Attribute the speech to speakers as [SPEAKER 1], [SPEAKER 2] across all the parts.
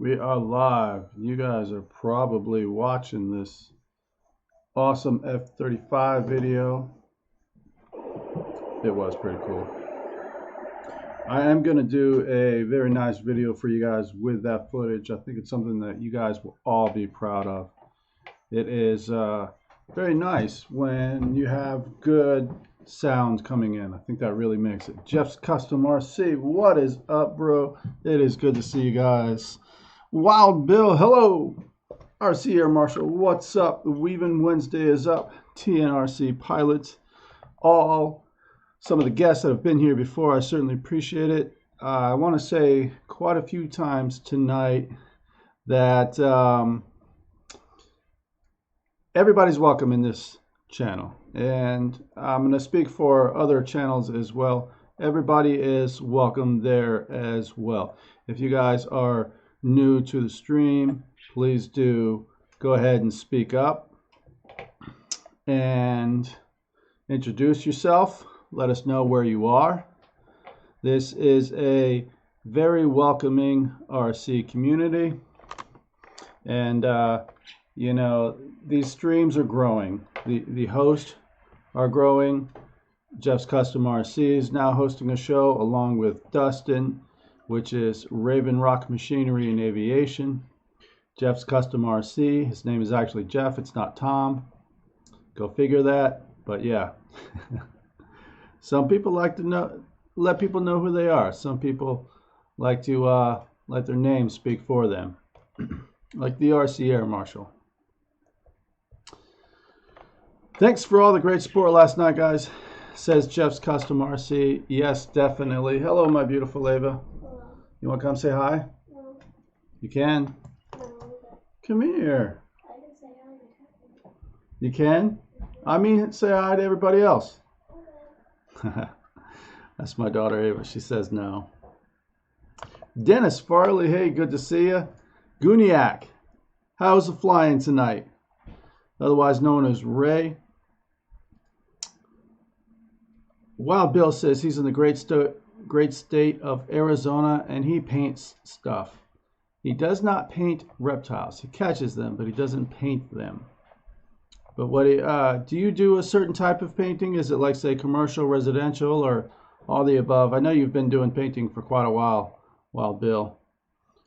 [SPEAKER 1] We are live. You guys are probably watching this awesome F-35 video. It was pretty cool. I am going to do a very nice video for you guys with that footage. I think it's something that you guys will all be proud of. It is very nice when you have good sound coming in. I think that really makes it. Jeff's Custom RC, what is up, bro? It is good to see you guys. Wild Bill, hello. RC Air Marshal, what's up? The Weaven Wednesday is up. TNRC pilots, some of the guests that have been here before, I certainly appreciate it. I want to say quite a few times tonight that everybody's welcome in this channel, and I'm going to speak for other channels as well. Everybody is welcome there as well. If you guys are new to the stream, please do go ahead and speak up and introduce yourself. Let us know where you are. This is a very welcoming RC community, and you know, these streams are growing. The hosts are growing. Jeff's Custom RC is now hosting a show along with Dustin, which is Raven Rock Machinery and Aviation. Jeff's Custom RC, his name is actually Jeff, it's not Tom. Go figure that, but yeah. Some people like to let people know who they are. Some people like to let their name speak for them. Like the RC Air Marshal. Thanks for all the great support last night, guys. Says Jeff's Custom RC. Yes, definitely. Hello, my beautiful Ava.
[SPEAKER 2] Hello.
[SPEAKER 1] You want to come say hi?
[SPEAKER 2] No.
[SPEAKER 1] You can.
[SPEAKER 2] No.
[SPEAKER 1] Come here.
[SPEAKER 2] I can say hi to Kathy.
[SPEAKER 1] You can? I mean, say hi to everybody else.
[SPEAKER 2] Okay.
[SPEAKER 1] That's my daughter Ava. She says no. Dennis Farley, hey, good to see you. Guniak, how's the flying tonight? Otherwise known as Ray. Wild Bill says he's in the great state of Arizona and he paints stuff. He does not paint reptiles. He catches them, but he doesn't paint them. But what do you do a certain type of painting? Is it like, say, commercial, residential, or all the above? I know you've been doing painting for quite a while, Wild Bill.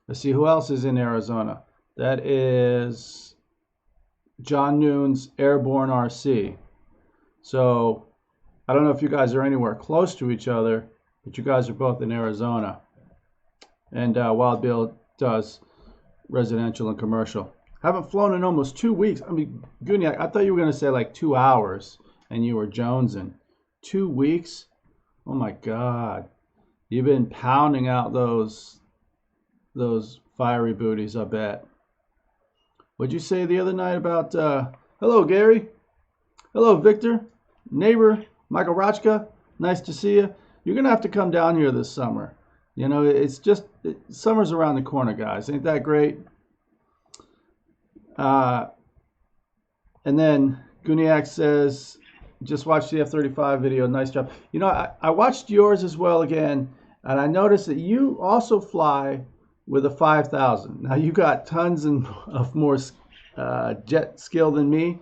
[SPEAKER 1] Let's see who else is in Arizona. That is John Noon's Airborne RC. So I don't know if you guys are anywhere close to each other, but you guys are both in Arizona. And Wild Bill does residential and commercial. Haven't flown in almost 2 weeks. I mean, Guniak, I thought you were going to say like 2 hours and you were jonesing. 2 weeks? Oh my God. You've been pounding out those fiery booties, I bet. What'd you say the other night about, hello, Gary. Hello, Victor. Neighbor, Michael Rochka. Nice to see you. You're going to have to come down here this summer. You know, it's just, summer's around the corner, guys. Ain't that great? And then Guniak says, just watched the F-35 video. Nice job. You know, I watched yours as well again, and I noticed that you also fly with a 5000. Now, you got tons of more jet skill than me,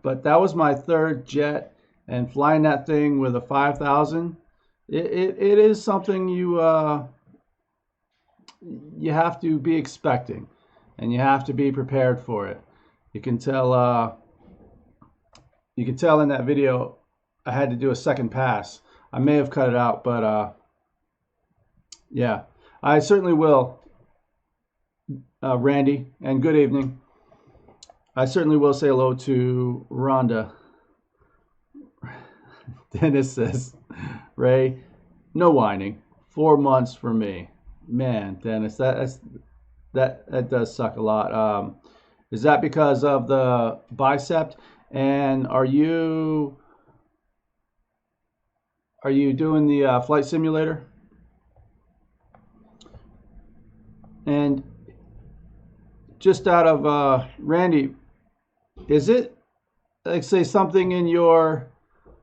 [SPEAKER 1] but that was my third jet, and flying that thing with a 5000, it is something you have to be expecting, and you have to be prepared for it. You can tell in that video I had to do a second pass. I may have cut it out, but yeah, I certainly will. Randy, and good evening. I certainly will say hello to Rhonda. Dennis says, Ray, no whining. 4 months for me. Man, Dennis, that does suck a lot. Is that because of the bicep? And are you doing the flight simulator? And just out of Randy, is it like, say, something in your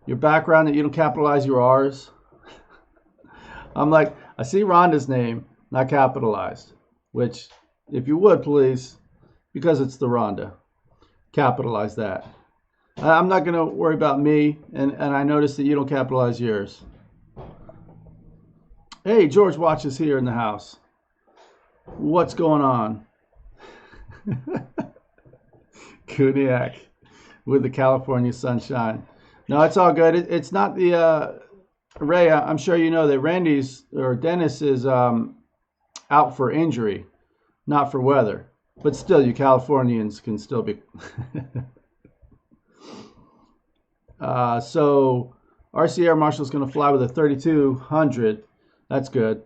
[SPEAKER 1] background that you don't capitalize your R's? I'm like, I see Rhonda's name not capitalized, which If you would, please, because it's the Rhonda. Capitalize that. I'm not going to worry about me, and I notice that you don't capitalize yours. Hey, George watches here in the house. What's going on? Kuniak with the California sunshine. No, it's all good. It's not the Ray. I'm sure you know that Dennis is out for injury, not for weather. But still, you Californians can still be. So RC Air Marshal is going to fly with a 3200. That's good.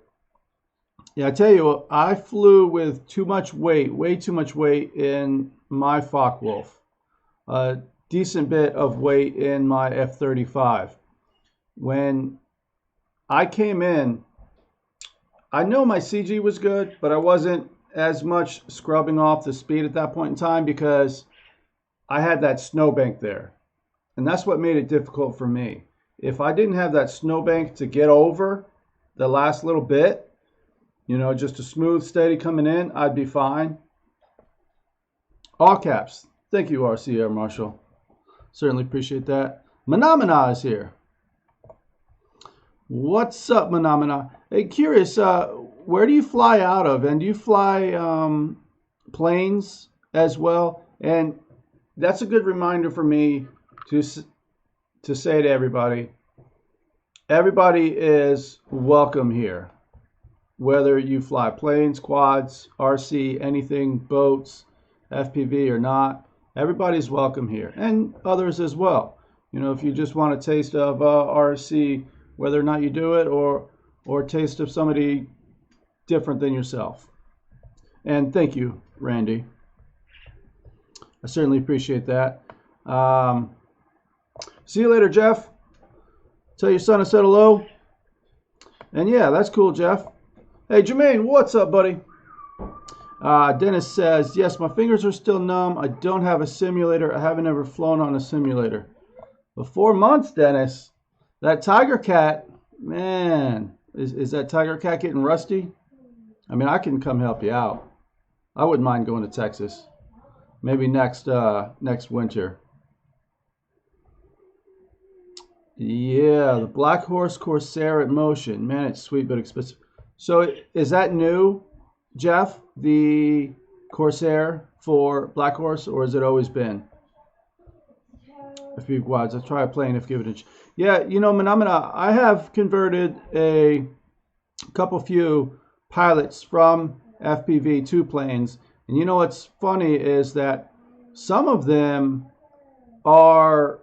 [SPEAKER 1] Yeah, I tell you, I flew with too much weight, way too much weight in my Focke-Wulf. A decent bit of weight in my F-35. When I came in, I know my CG was good, but I wasn't as much scrubbing off the speed at that point in time because I had that snowbank there. And that's what made it difficult for me. If I didn't have that snowbank to get over the last little bit, you know, just a smooth, steady coming in, I'd be fine. All caps. Thank you, RC Air Marshal. Certainly appreciate that. Manamana is here. What's up, Manamana? Hey, curious, where do you fly out of? And do you fly planes as well? And that's a good reminder for me to say to everybody, everybody is welcome here. Whether you fly planes, quads, RC, anything, boats, FPV or not, everybody's welcome here. And others as well. You know, if you just want a taste of RC, whether or not you do it, or taste of somebody different than yourself. And thank you, Randy. I certainly appreciate that. See you later, Jeff. Tell your son I said hello. And yeah, that's cool, Jeff. Hey, Jermaine, what's up, buddy? Dennis says, yes, my fingers are still numb. I don't have a simulator. I haven't ever flown on a simulator. For 4 months, Dennis. That Tiger Cat, man, is that Tiger Cat getting rusty? I mean, I can come help you out. I wouldn't mind going to Texas. Maybe next winter. Yeah, the Black Horse Corsair at Motion. Man, it's sweet but expensive. So is that new, Jeff, the Corsair for Black Horse, or has it always been? A few quads. I'll try playing if given a chance. Yeah, you know, Manamana, I have converted a few pilots from FPV to planes. And you know what's funny is that some of them are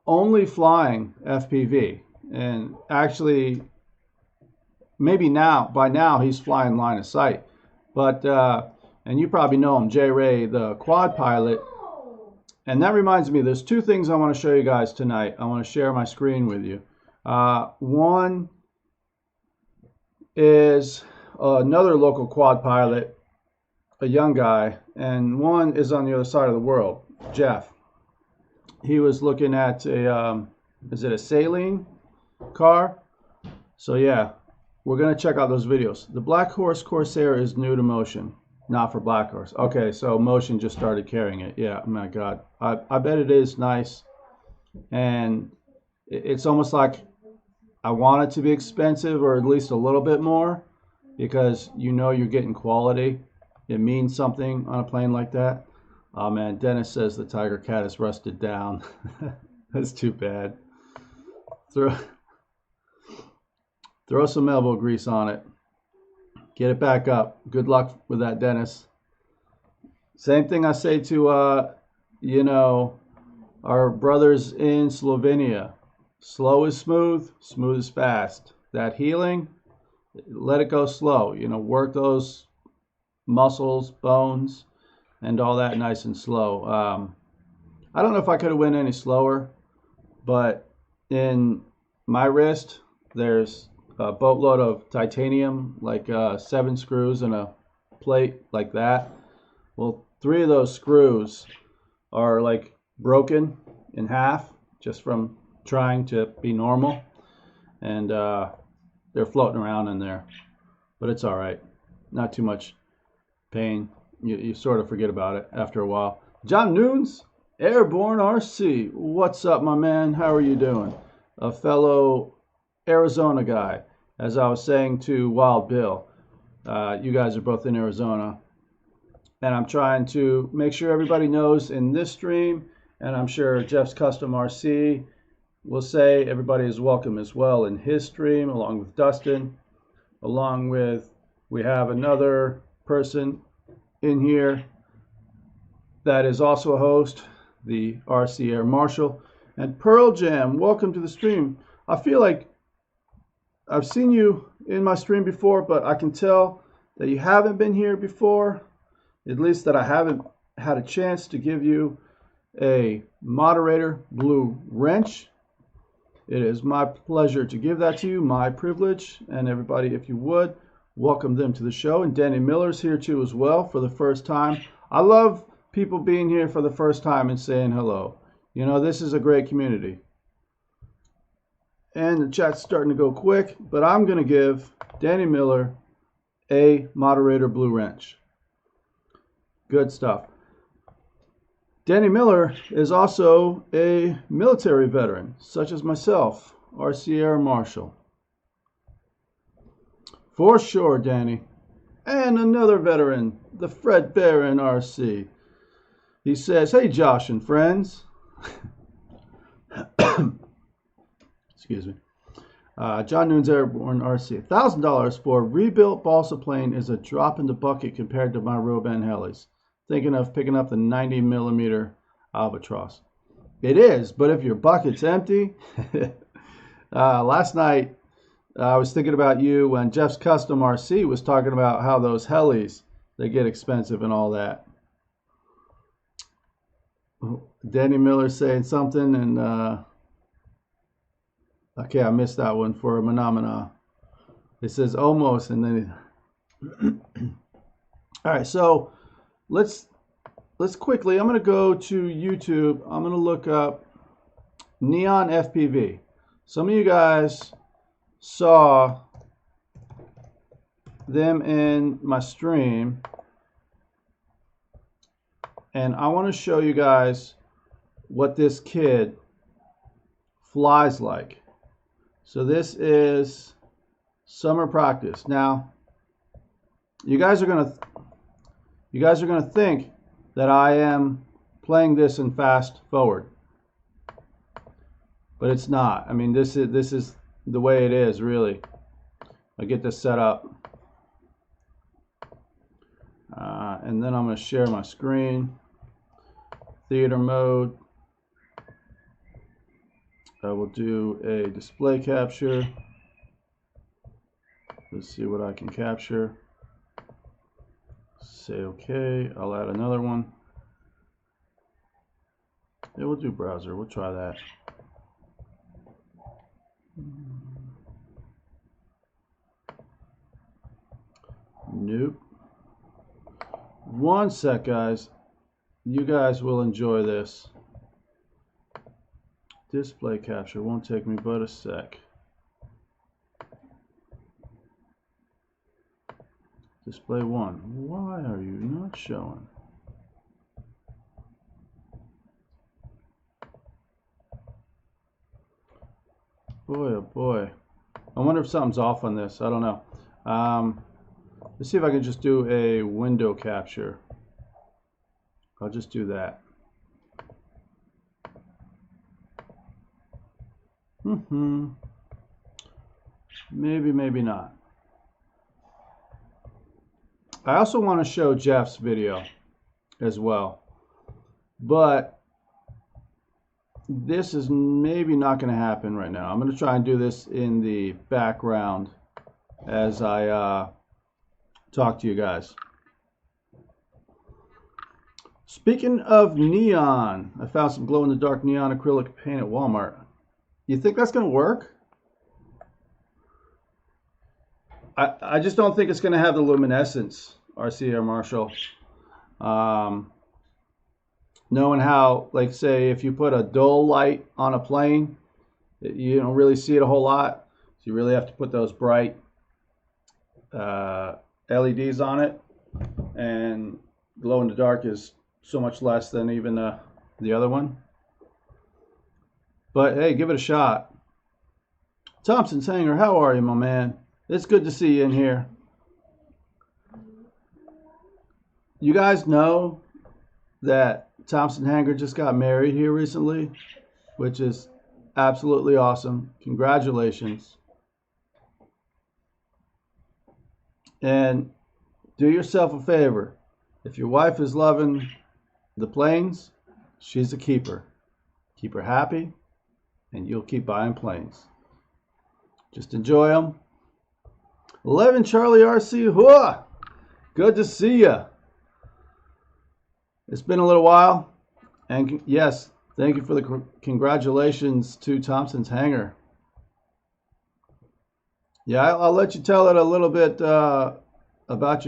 [SPEAKER 1] only flying FPV. And actually, maybe by now he's flying line of sight. But, and you probably know him, Jay Ray, the quad pilot. And that reminds me, there's two things I want to show you guys tonight. I want to share my screen with you. One is another local quad pilot, a young guy, and one is on the other side of the world, Jeff. He was looking at is it a Saline car? So yeah, we're going to check out those videos. The Black Horse Corsair is new to Motion. Not for Black Horse. Okay, so Motion just started carrying it. Yeah, oh my God. I bet it is nice. And it's almost like I want it to be expensive, or at least a little bit more, because you know you're getting quality. It means something on a plane like that. Oh man, Dennis says the Tiger Cat is rusted down. That's too bad. Throw some elbow grease on it. Get it back up. Good luck with that, Dennis. Same thing I say to, you know, our brothers in Slovenia. Slow is smooth, smooth is fast. That healing, let it go slow. You know, work those muscles, bones, and all that nice and slow. I don't know if I could have went any slower, but in my wrist, there's a boatload of titanium, like 7 screws and a plate like that. Well, 3 of those screws are like broken in half just from trying to be normal, and they're floating around in there, but it's all right. Not too much pain. You sort of forget about it after a while. John Noons, Airborne RC. What's up, my man? How are you doing? A fellow Arizona guy. As I was saying to Wild Bill, you guys are both in Arizona. And I'm trying to make sure everybody knows in this stream, and I'm sure Jeff's Custom RC will say everybody is welcome as well in his stream, along with Dustin, along with, we have another person in here that is also a host, the RC Air Marshal, and Pearl Jam. Welcome to the stream. I feel like I've seen you in my stream before, but I can tell that you haven't been here before, at least that I haven't had a chance to give you a moderator blue wrench. It is my pleasure to give that to you, my privilege, and everybody, if you would, welcome them to the show. And Danny Miller's here too as well for the first time. I love people being here for the first time and saying hello. You know, this is a great community. And the chat's starting to go quick, but I'm going to give Danny Miller a moderator blue wrench. Good stuff. Danny Miller is also a military veteran, such as myself, RC Air Marshal. For sure, Danny. And another veteran, the Fred Barron RC. He says, hey, Josh and friends. Excuse me. John Noon's Airborne RC. $1,000 for a rebuilt balsa plane is a drop in the bucket compared to my Roban helis. Thinking of picking up the 90mm Albatross. It is, but if your bucket's empty. Last night, I was thinking about you when Jeff's Custom RC was talking about how those helis, they get expensive and all that. Danny Miller saying something, and okay, I missed that one for a Menomina. It says almost, and then all right, so let's quickly, I'm going to go to YouTube. I'm going to look up Neon FPV. Some of you guys saw them in my stream, and I want to show you guys what this kid flies like. So this is summer practice. Now, you guys are gonna think that I am playing this in fast forward, but it's not. I mean, this is the way it is, really. I get this set up, and then I'm going to share my screen. Theater mode. I will do a display capture. Let's see what I can capture. Say okay. I'll add another one. Yeah, we'll do browser. We'll try that. Nope. One sec, guys. You guys will enjoy this. Display capture won't take me but a sec. Display one. Why are you not showing? Boy, oh boy. I wonder if something's off on this. I don't know. Let's see if I can just do a window capture. I'll just do that. Maybe, maybe not. I also want to show Jeff's video as well, but this is maybe not going to happen right now. I'm going to try and do this in the background as I talk to you guys. Speaking of neon, I found some glow-in-the-dark neon acrylic paint at Walmart. You think that's going to work? I just don't think it's going to have the luminescence, RC Air Marshal. Knowing how, like, say, if you put a dull light on a plane, you don't really see it a whole lot. So you really have to put those bright LEDs on it. and glow in the dark is so much less than even the other one. But hey, give it a shot. Thompson's Hanger, how are you, my man? It's good to see you in here. You guys know that Thompson Hanger just got married here recently, which is absolutely awesome. Congratulations. And do yourself a favor. If your wife is loving the planes, she's a keeper. Keep her happy, and you'll keep buying planes. Just enjoy them. 11 Charlie RC, hooah! Good to see ya. It's been a little while, and yes, thank you for the congratulations to Thompson's Hanger. Yeah, I'll let you tell it a little bit about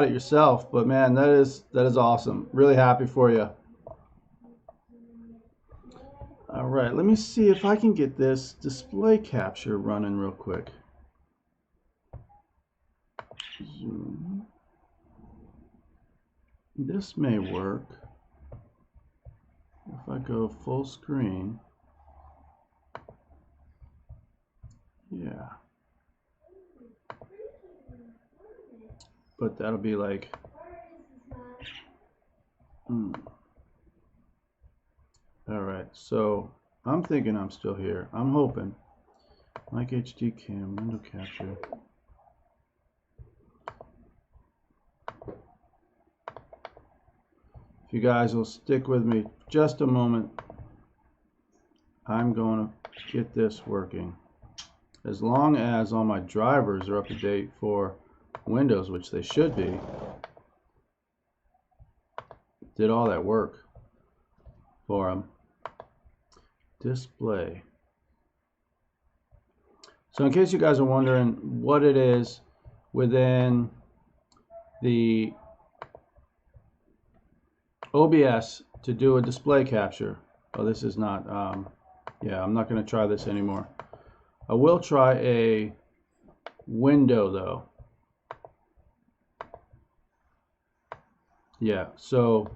[SPEAKER 1] it yourself, but man, that is awesome. Really happy for you. All right, let me see if I can get this display capture running real quick. Zoom. This may work if I go full screen. Yeah. But that'll be like all right, so I'm thinking I'm still here. I'm hoping. Like HD cam, window capture. If you guys will stick with me just a moment, I'm going to get this working. As long as all my drivers are up to date for Windows, which they should be. Did all that work for them. Display. So in case you guys are wondering what it is within the OBS to do a display capture. Oh, this is not, yeah, I'm not going to try this anymore. I will try a window though. Yeah, so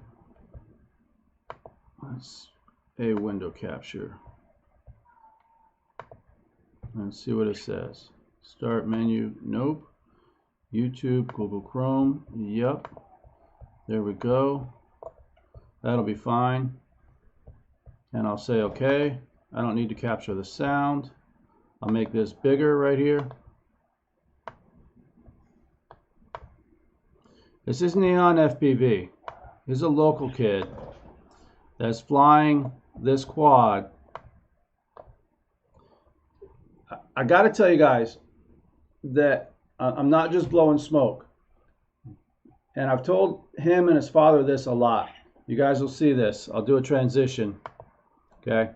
[SPEAKER 1] let's a window capture. Let's see what it says. Start menu, nope. YouTube, Google Chrome, yep. There we go. That'll be fine. And I'll say okay. I don't need to capture the sound. I'll make this bigger right here. This is Neon FPV. He's a local kid that's flying this quad. I got to tell you guys that I'm not just blowing smoke. And I've told him and his father this a lot. You guys will see this. I'll do a transition. Okay.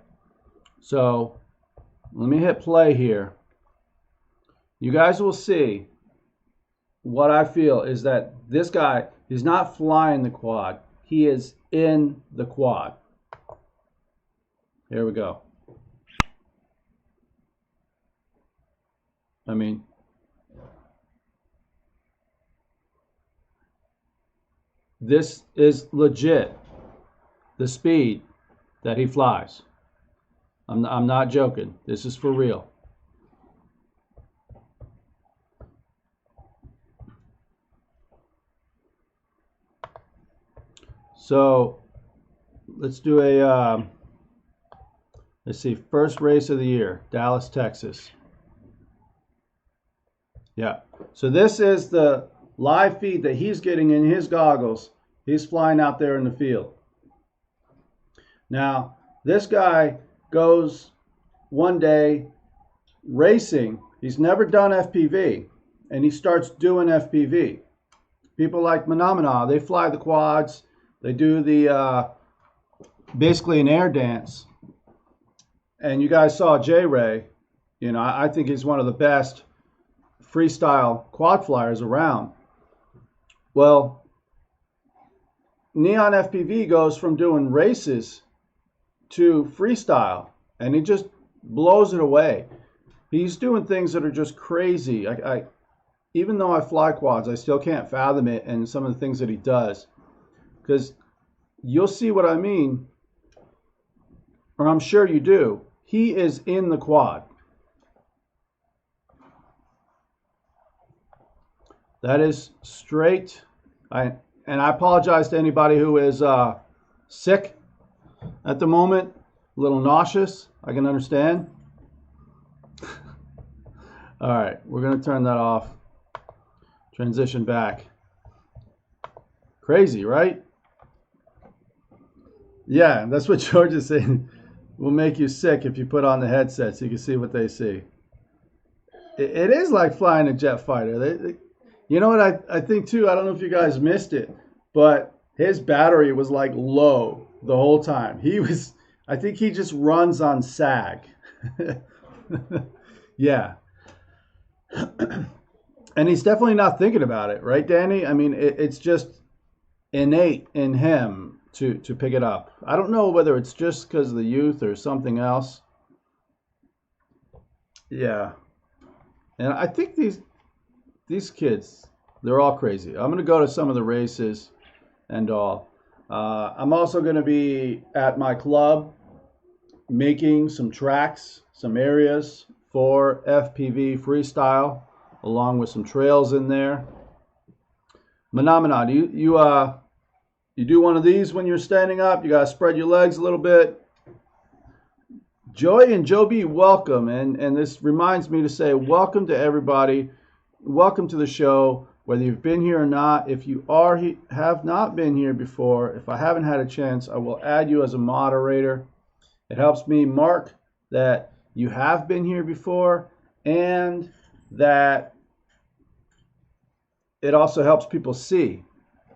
[SPEAKER 1] So let me hit play here. You guys will see what I feel is that this guy is not flying the quad. He is in the quad. Here we go. I mean, this is legit, the speed that he flies. I'm not joking. This is for real. So let's do a, let's see, first race of the year, Dallas, Texas. Yeah, so this is the live feed that he's getting in his goggles. He's flying out there in the field. Now, this guy goes one day racing. He's never done FPV, and he starts doing FPV. People like Manamana, they fly the quads. They do the basically an air dance. And you guys saw J-Ray. You know, I think he's one of the best freestyle quad flyers around. Well, Neon FPV goes from doing races to freestyle, and he just blows it away. He's doing things that are just crazy. even though I fly quads, I still can't fathom it and some of the things that he does. Because you'll see what I mean, or I'm sure you do. He is in the quad. That is straight. And I apologize to anybody who is sick at the moment, a little nauseous. I can understand. All right, we're going to turn that off. Transition back. Crazy, right? Yeah, that's what George is saying. Will make you sick if you put on the headset so you can see what they see. It is like flying a jet fighter. You know what I think too? I don't know if you guys missed it, but his battery was like low the whole time. I think he just runs on sag. Yeah. And he's definitely not thinking about it, right, Danny? I mean, it's just innate in him to pick it up. I don't know whether it's just because of the youth or something else. Yeah. And I think these kids, they're all crazy. I'm going to go to some of the races and all. I'm also going to be at my club making some tracks, some areas for FPV freestyle, along with some trails in there. Manamana, you do one of these when you're standing up? You got to spread your legs a little bit. Joy and Joe B, welcome. And this reminds me to say welcome to everybody. Welcome to the show, whether you've been here or not. If you have not been here before, if I haven't had a chance, I will add you as a moderator. It helps me mark that you have been here before, and that it also helps people see.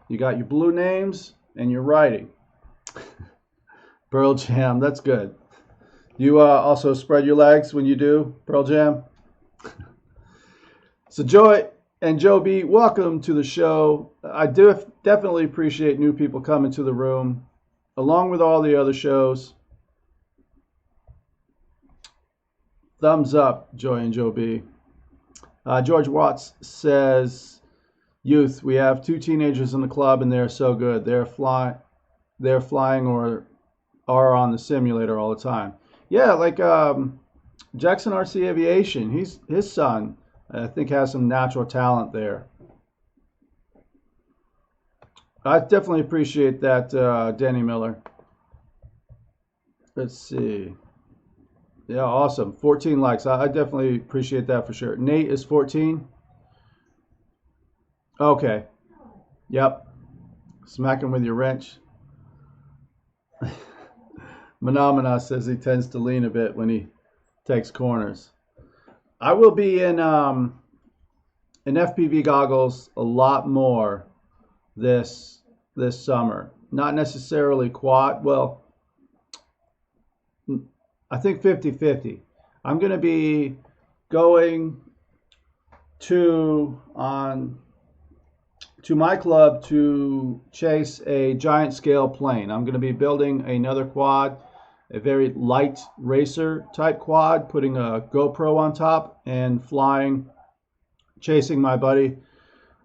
[SPEAKER 1] You got your blue names and your writing. Pearl Jam, that's good. You also spread your legs when you do, Pearl Jam? So Joy and Joe B, welcome to the show. I do definitely appreciate new people coming to the room, along with all the other shows. Thumbs up, Joy and Joe B. George Watts says, youth, we have 2 teenagers in the club and they're so good. They're flying or are on the simulator all the time. Yeah, like Jackson RC Aviation, his son, I think, has some natural talent there. I definitely appreciate that, Danny Miller. Let's see. Yeah, awesome. 14 likes. I definitely appreciate that for sure. Nate is 14. Okay. Yep. Smack him with your wrench. Menomina says he tends to lean a bit when he takes corners. I will be in FPV goggles a lot more this summer. Not necessarily quad. Well, I think 50-50. I'm going to be going to my club to chase a giant scale plane. I'm going to be building another quad, a very light racer type quad, putting a GoPro on top and flying, chasing my buddy.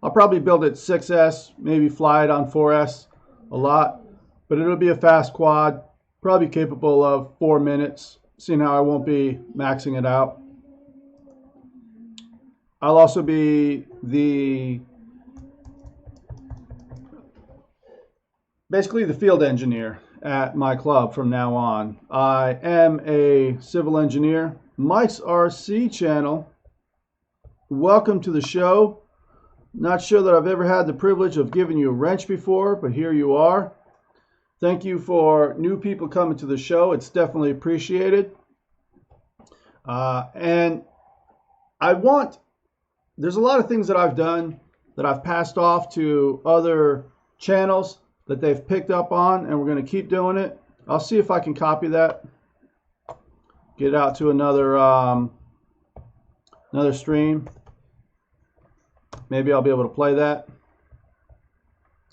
[SPEAKER 1] I'll probably build it 6S, maybe fly it on 4S a lot, but it'll be a fast quad, probably capable of 4 minutes, seeing how I won't be maxing it out. I'll also be basically the field engineer at my club from now on. I am a civil engineer. Mike's RC channel, welcome to the show. Not sure that I've ever had the privilege of giving you a wrench before, but here you are. Thank you for new people coming to the show. It's definitely appreciated. And there's a lot of things that I've done that I've passed off to other channels that they've picked up on, and we're going to keep doing it. I'll see if I can copy that, get it out to another stream. Maybe I'll be able to play that.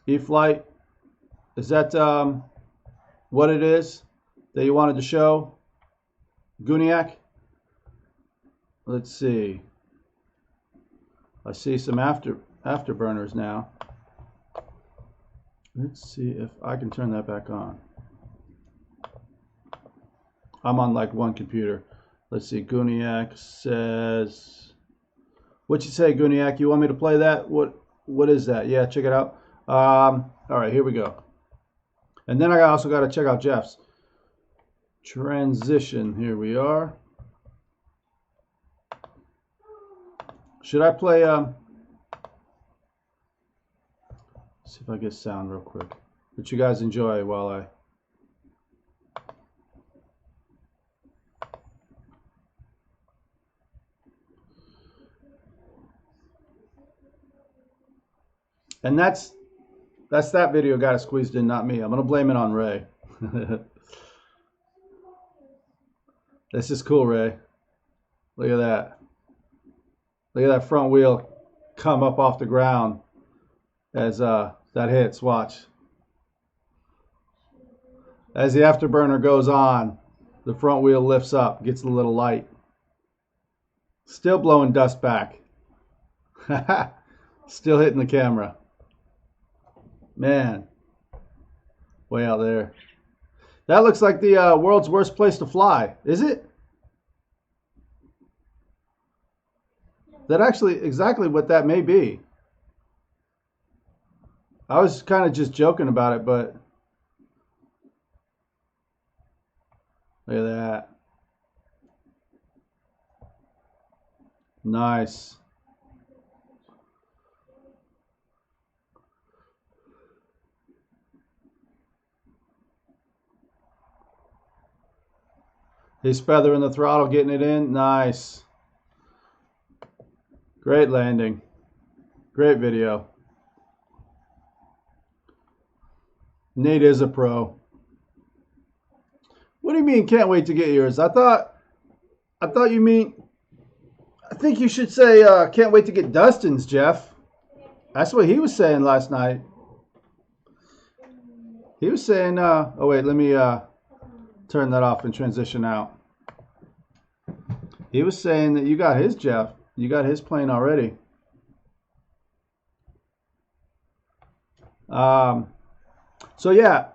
[SPEAKER 1] E-Flight, is that what it is that you wanted to show? Guniac? Let's see. I see some afterburners now. Let's see if I can turn that back on. I'm on like one computer. Let's see. Guniac says, "What you say, Guniac? You want me to play that? What is that? Yeah, check it out. All right, here we go. And then I also got to check out Jeff's transition. Here we are. Should I play? See if I get sound real quick. But you guys enjoy while I. And that's that video got it squeezed in, not me. I'm gonna blame it on Ray. This is cool, Ray. Look at that. Look at that front wheel come up off the ground as that hits. Watch. As the afterburner goes on, the front wheel lifts up, gets a little light. Still blowing dust back. Still hitting the camera. Man, way out there. That looks like the world's worst place to fly. Is it? That actually exactly what that may be. I was kind of just joking about it, but look at that. Nice. He's feathering the throttle, getting it in. Nice. Great landing. Great video. Nate is a pro. What do you mean can't wait to get yours? I thought you mean, I think you should say can't wait to get Dustin's, Jeff. That's what he was saying last night. He was saying, oh wait, let me turn that off and transition out. He was saying that you got his, Jeff. You got his plane already. So yeah,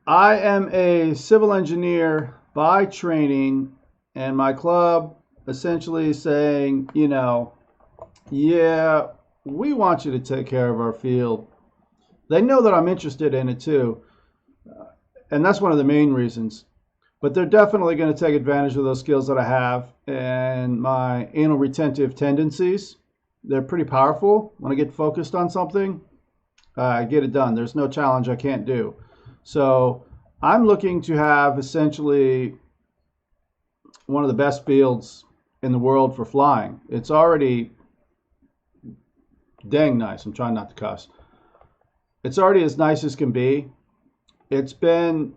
[SPEAKER 1] I am a civil engineer by training, and my club essentially saying, you know, yeah, we want you to take care of our field. They know that I'm interested in it too, and that's one of the main reasons. But they're definitely going to take advantage of those skills that I have and my anal retentive tendencies. They're pretty powerful. When I get focused on something, I get it done. There's no challenge I can't do. So I'm looking to have essentially one of the best fields in the world for flying. It's already dang nice. I'm trying not to cuss. It's already as nice as can be. It's been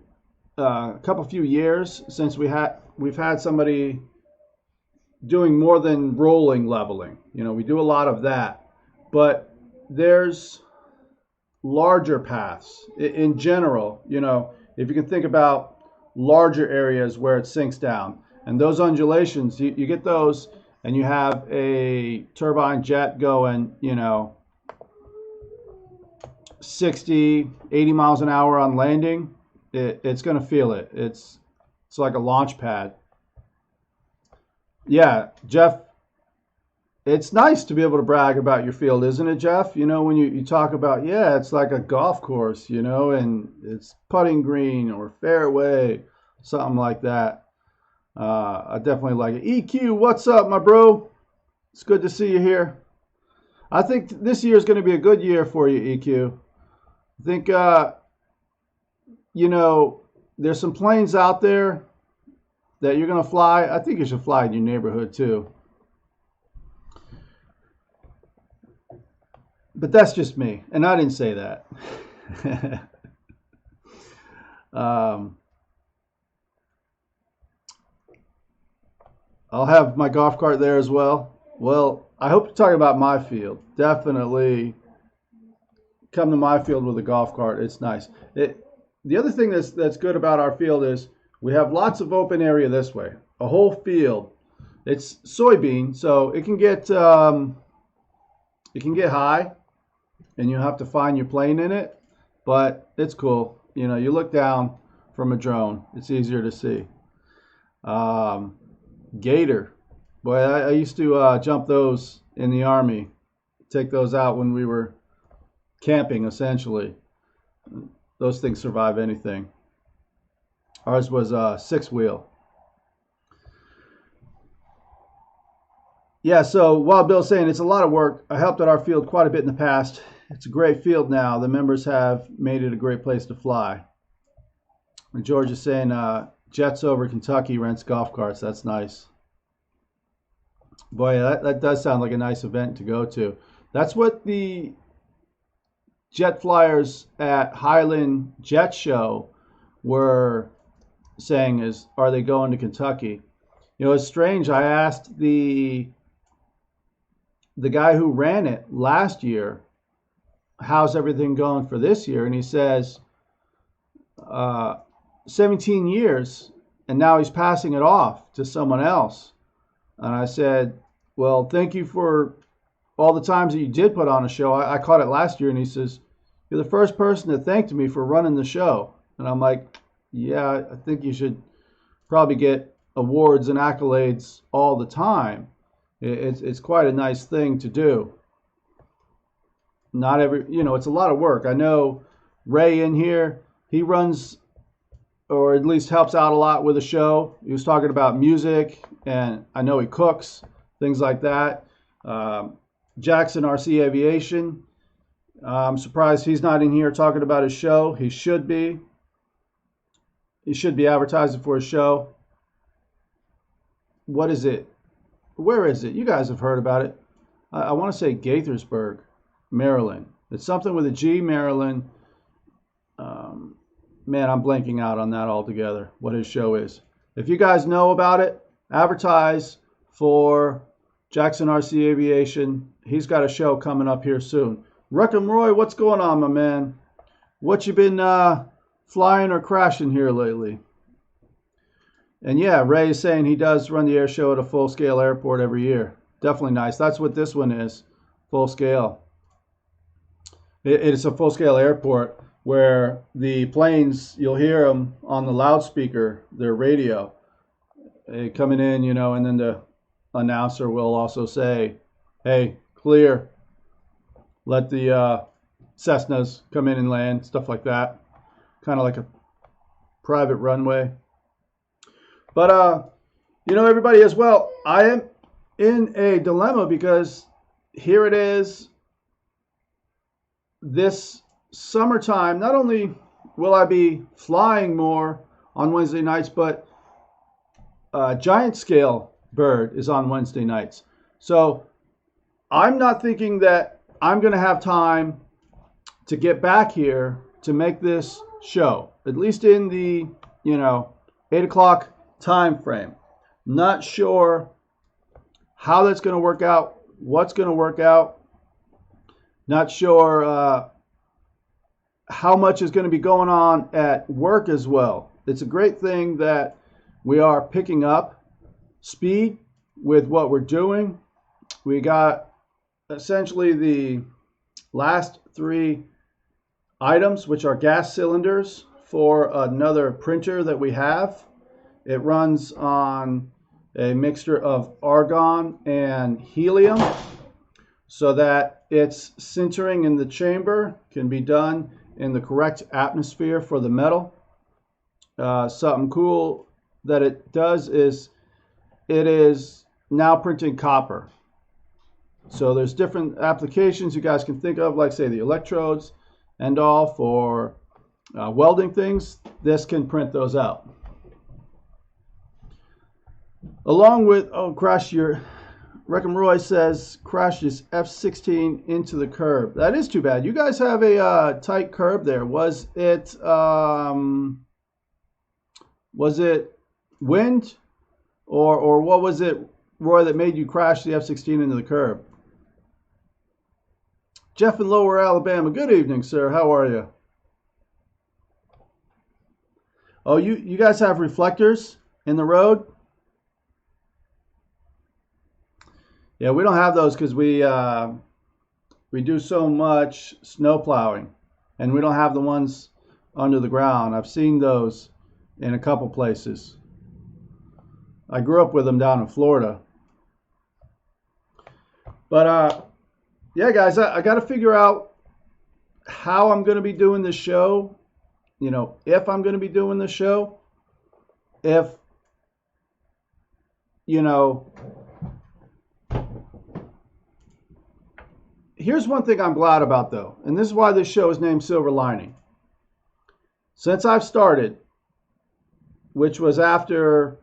[SPEAKER 1] a few years since we've had somebody doing more than rolling leveling. You know, we do a lot of that, but there's larger paths in general. You know, if you can think about larger areas where it sinks down, and those undulations, you get those, and you have a turbine jet going, you know, 60, 80 miles an hour on landing. It's going to feel it. It's like a launch pad. Yeah, Jeff, it's nice to be able to brag about your field, isn't it, Jeff? You know, when you talk about, yeah, it's like a golf course, you know, and it's putting green or fairway, something like that. I definitely like it. EQ, what's up, my bro? It's good to see you here. I think this year is going to be a good year for you, EQ. I think, you know, there's some planes out there that you're going to fly. I think you should fly in your neighborhood too. But that's just me, and I didn't say that. I'll have my golf cart there as well. Well, I hope you're talking about my field. Definitely come to my field with a golf cart. It's nice. The other thing that's good about our field is we have lots of open area this way. A whole field. It's soybean, so it can get it can get high, and you have to find your plane in it, but it's cool. You know, you look down from a drone, it's easier to see. Gator. Boy, I used to jump those in the Army, take those out when we were camping, essentially. Those things survive anything. Ours was a 6-wheel. Yeah, so while Bill's saying it's a lot of work, I helped at our field quite a bit in the past. It's a great field now. The members have made it a great place to fly. And George is saying Jets over Kentucky rents golf carts. That's nice. Boy, that does sound like a nice event to go to. That's what the jet flyers at Highland Jet Show were saying is, are they going to Kentucky? You know, it's strange. I asked the guy who ran it last year, how's everything going for this year? And he says, 17 years, and now he's passing it off to someone else. And I said, well, thank you for all the times that you did put on a show. I caught it last year, and he says, you're the first person that thanked me for running the show. And I'm like, yeah, I think you should probably get awards and accolades all the time. It's quite a nice thing to do. Not every, you know, it's a lot of work. I know Ray in here, he runs, or at least helps out a lot with the show. He was talking about music, and I know he cooks, things like that. Jackson, RC Aviation, I'm surprised he's not in here talking about his show. He should be. He should be advertising for his show. What is it? Where is it? You guys have heard about it. I want to say Gaithersburg, Maryland. It's something with a G, Maryland. Man, I'm blanking out on that altogether, what his show is. If you guys know about it, advertise for Jackson RC Aviation. He's got a show coming up here soon. Ruckham Roy, what's going on, my man? What you been flying or crashing here lately? And yeah, Ray is saying he does run the air show at a full-scale airport every year. Definitely nice. That's what this one is, full-scale. It is a full-scale airport where the planes, you'll hear them on the loudspeaker, their radio, coming in, you know, and then the announcer will also say, hey, clear, let the Cessnas come in and land, stuff like that. Kind of like a private runway. But, you know, everybody as well, I am in a dilemma because here it is, this summertime. Not only will I be flying more on Wednesday nights, but Giant Scale Bird is on Wednesday nights. So I'm not thinking that I'm going to have time to get back here to make this show, at least in the, you know, 8 o'clock time frame. Not sure how that's going to work out, what's going to work out. Not sure how much is going to be going on at work as well. It's a great thing that we are picking up speed with what we're doing. We got essentially the last 3 items, which are gas cylinders for another printer that we have. It runs on a mixture of argon and helium so that its sintering in the chamber can be done in the correct atmosphere for the metal. Something cool that it does is it is now printing copper. So there's different applications you guys can think of, like say the electrodes and all for welding things. This can print those out. Along with, oh, crash your, Reckham Roy says, crashes F-16 into the curb. That is too bad. You guys have a tight curb there. Was it wind or what was it, Roy, that made you crash the F-16 into the curb? Jeff in Lower Alabama. Good evening, sir. How are you? Oh, you guys have reflectors in the road? Yeah, we don't have those because we we do so much snow plowing, and we don't have the ones under the ground. I've seen those in a couple places. I grew up with them down in Florida. But yeah, guys, I got to figure out how I'm going to be doing this show. You know, if I'm going to be doing this show. If, you know, here's one thing I'm glad about, though, and this is why this show is named Silver Lining. Since I've started, which was after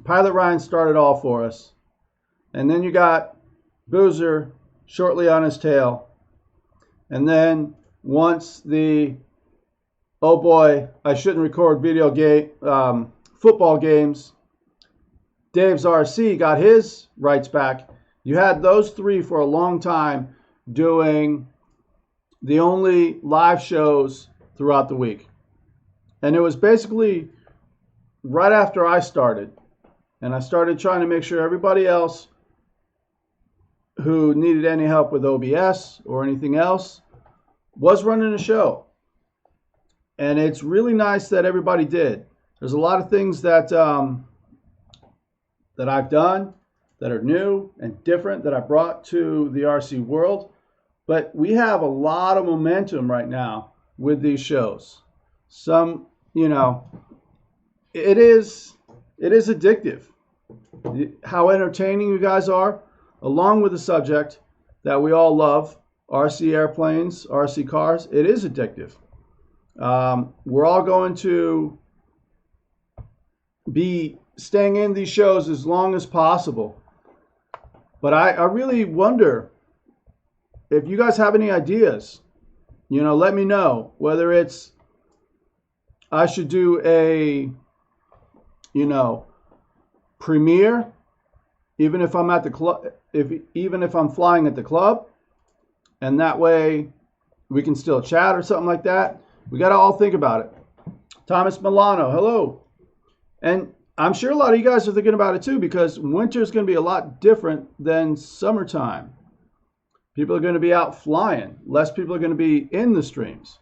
[SPEAKER 1] Pilot Ryan started all for us, and then you got Boozer shortly on his tail, and then once the oh boy, I shouldn't record video game football games, Dave's RC got his rights back. You had those three for a long time doing the only live shows throughout the week. And it was basically right after I started. And I started trying to make sure everybody else who needed any help with OBS or anything else was running a show. And it's really nice that everybody did. There's a lot of things that that I've done that are new and different that I brought to the RC world. But we have a lot of momentum right now with these shows. Some, you know, it is addictive how entertaining you guys are, along with the subject that we all love, RC airplanes, RC cars. It is addictive. We're all going to be staying in these shows as long as possible. But I really wonder if you guys have any ideas. You know, let me know whether it's I should do a, you know, premiere, even if I'm at the club, even if I'm flying at the club, and that way we can still chat or something like that. We got to all think about it. Thomas Milano, hello. And I'm sure a lot of you guys are thinking about it too, because winter is going to be a lot different than summertime. People are going to be out flying. Less people are going to be in the streams.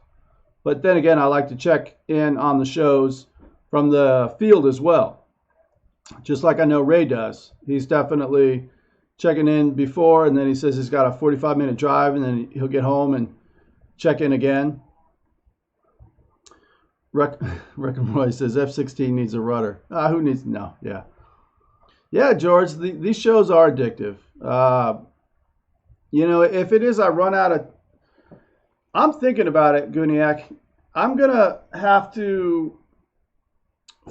[SPEAKER 1] But then again, I like to check in on the shows from the field as well. Just like I know Ray does. He's definitely checking in before, and then he says he's got a 45-minute drive, and then he'll get home and check in again. Rick and Roy says F-16 needs a rudder. Who needs to know? Yeah. Yeah, George, these shows are addictive. You know, if it is I run out of... I'm thinking about it, Guniak. I'm going to have to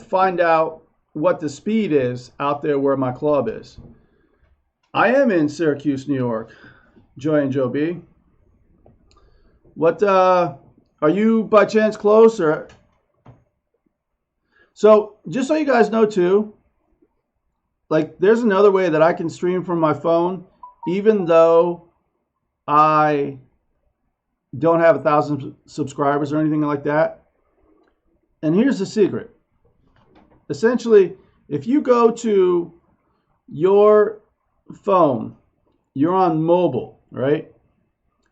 [SPEAKER 1] find out what the speed is out there where my club is. I am in Syracuse, New York. Joy and Joe B. What, are you by chance close or... So, just so you guys know too, like there's another way that I can stream from my phone, even though I don't have 1,000 subscribers or anything like that. And here's the secret. Essentially, if you go to your phone, you're on mobile, right?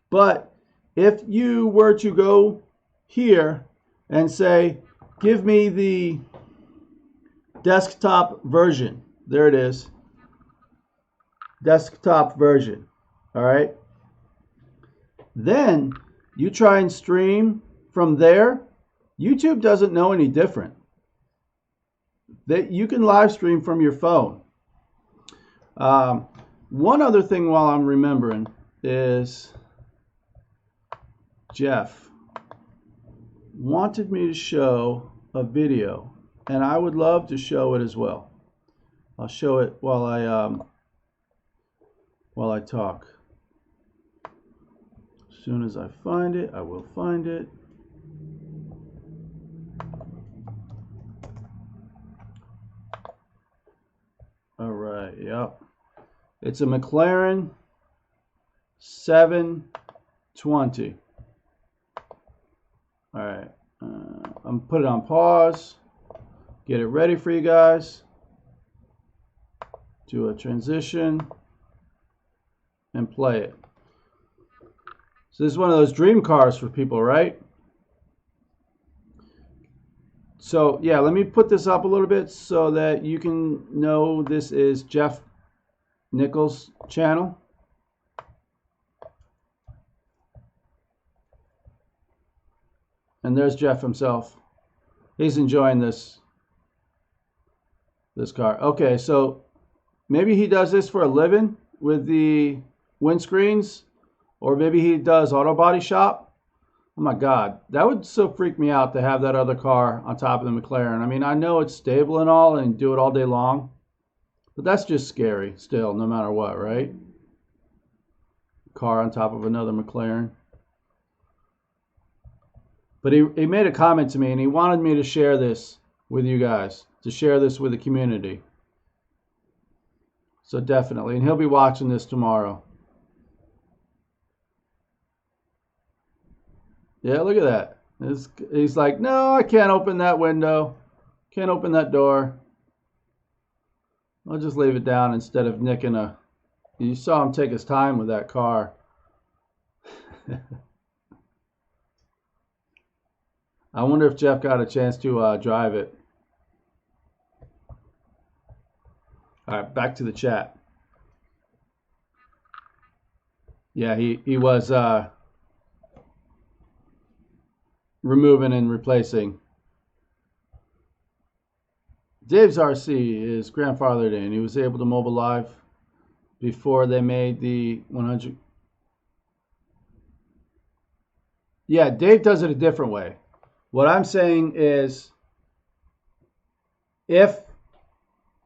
[SPEAKER 1] But if you were to go here and say, give me the desktop version. There it is. Desktop version. All right. Then you try and stream from there. YouTube doesn't know any different. That you can live stream from your phone. One other thing while I'm remembering is Jeff wanted me to show a video, and I would love to show it as well. I'll show it while I talk. As soon as I find it, I will find it. All right, yep. It's a McLaren 720. All right, I'm put it on pause, get it ready for you guys, do a transition, and play it. So this is one of those dream cars for people, right? So yeah, let me put this up a little bit so that you can know this is Jeff Nichols' channel. And there's Jeff himself. He's enjoying this car. Okay, so maybe he does this for a living with the windscreens, or maybe he does auto body shop. Oh my God, that would so freak me out to have that other car on top of the McLaren. I mean, I know it's stable and all and do it all day long, but that's just scary still, no matter what, right? Car on top of another McLaren. But he made a comment to me and he wanted me to share this with you guys, to share this with the community. So definitely, and he'll be watching this tomorrow. Yeah, look at that. He's like, no, I can't open that window. Can't open that door. I'll just leave it down instead of nicking a... You saw him take his time with that car. I wonder if Jeff got a chance to drive it. All right, back to the chat. Yeah, he was removing and replacing. Dave's RC is grandfathered in. He was able to mobile live before they made the 100. Yeah, Dave does it a different way. What I'm saying is, if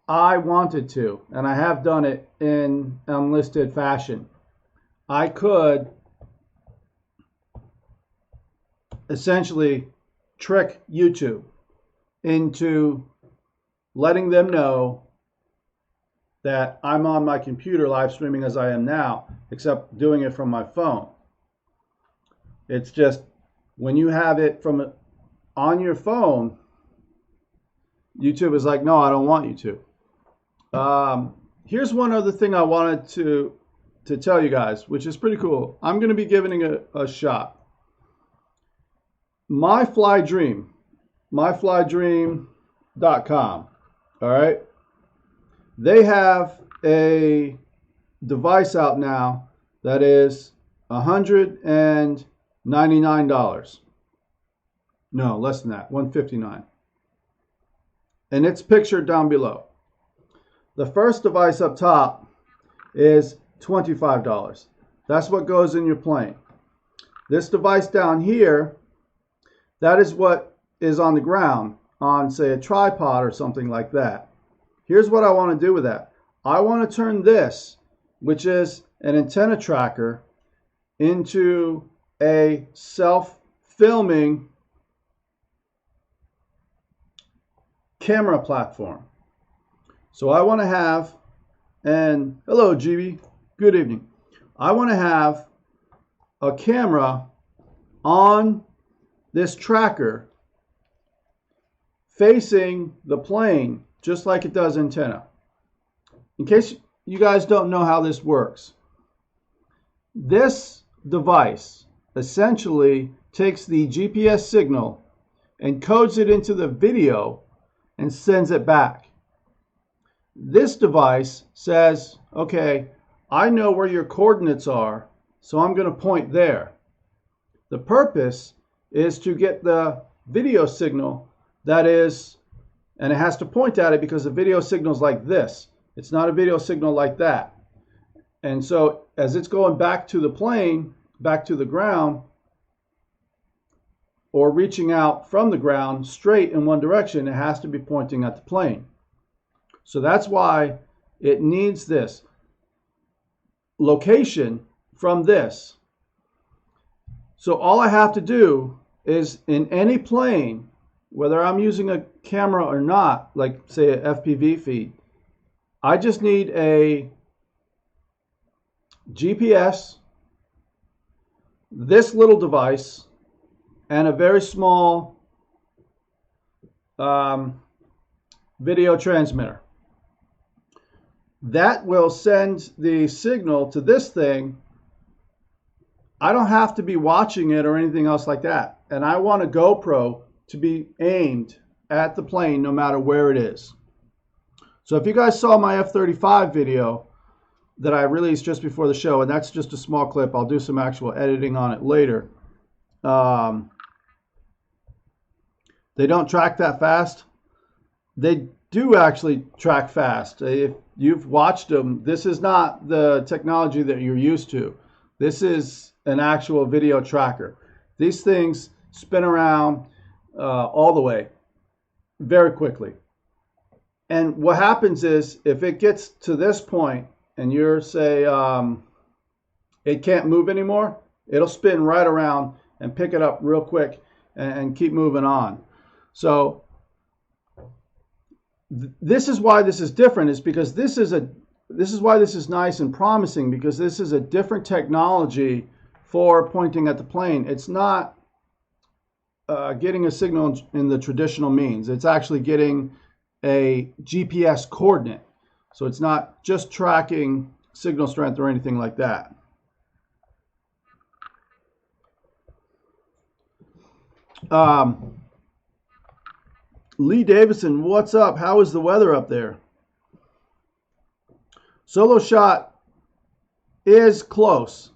[SPEAKER 1] I wanted to, and I have done it in unlisted fashion, I could essentially trick YouTube into letting them know that I'm on my computer live streaming as I am now, except doing it from my phone. It's just when you have it from on your phone, YouTube is like, no, I don't want you to. Here's one other thing I wanted to tell you guys, which is pretty cool. I'm going to be giving it a shot. myflydream.com. All right. They have a device out now that is $199. No, less than that, $159. And it's pictured down below. The first device up top is $25. That's what goes in your plane. This device down here, that is what is on the ground on, say, a tripod or something like that. Here's what I want to do with that. I want to turn this, which is an antenna tracker, into a self-filming camera platform. So I want to have, and hello GB, good evening. I want to have a camera on this tracker facing the plane just like it does antenna. In case you guys don't know how this works, this device essentially takes the GPS signal and codes it into the video and sends it back. This device says, okay, I know where your coordinates are, so I'm going to point there. The purpose is to get the video signal that is, and it has to point at it because the video signal is like this. It's not a video signal like that. And so as it's going back to the plane, back to the ground, or reaching out from the ground straight in one direction, it has to be pointing at the plane. So that's why it needs this location from this. So all I have to do is in any plane, whether I'm using a camera or not, like say an FPV feed, I just need a GPS, this little device, and a very small video transmitter. That will send the signal to this thing I don't have to be watching it or anything else like that. And I want a GoPro to be aimed at the plane no matter where it is. So if you guys saw my F-35 video that I released just before the show, and that's just a small clip, I'll do some actual editing on it later. They don't track that fast. They do actually track fast. If you've watched them, this is not the technology that you're used to. This is an actual video tracker. These things spin around all the way very quickly. And what happens is if it gets to this point and you're, say, it can't move anymore, it'll spin right around and pick it up real quick and keep moving on. So this is why this is different, is because this is why this is nice and promising, because this is a different technology for pointing at the plane. It's not getting a signal in the traditional means. It's actually getting a GPS coordinate. So it's not just tracking signal strength or anything like that. Lee Davison, what's up? How is the weather up there? Solo shot is close,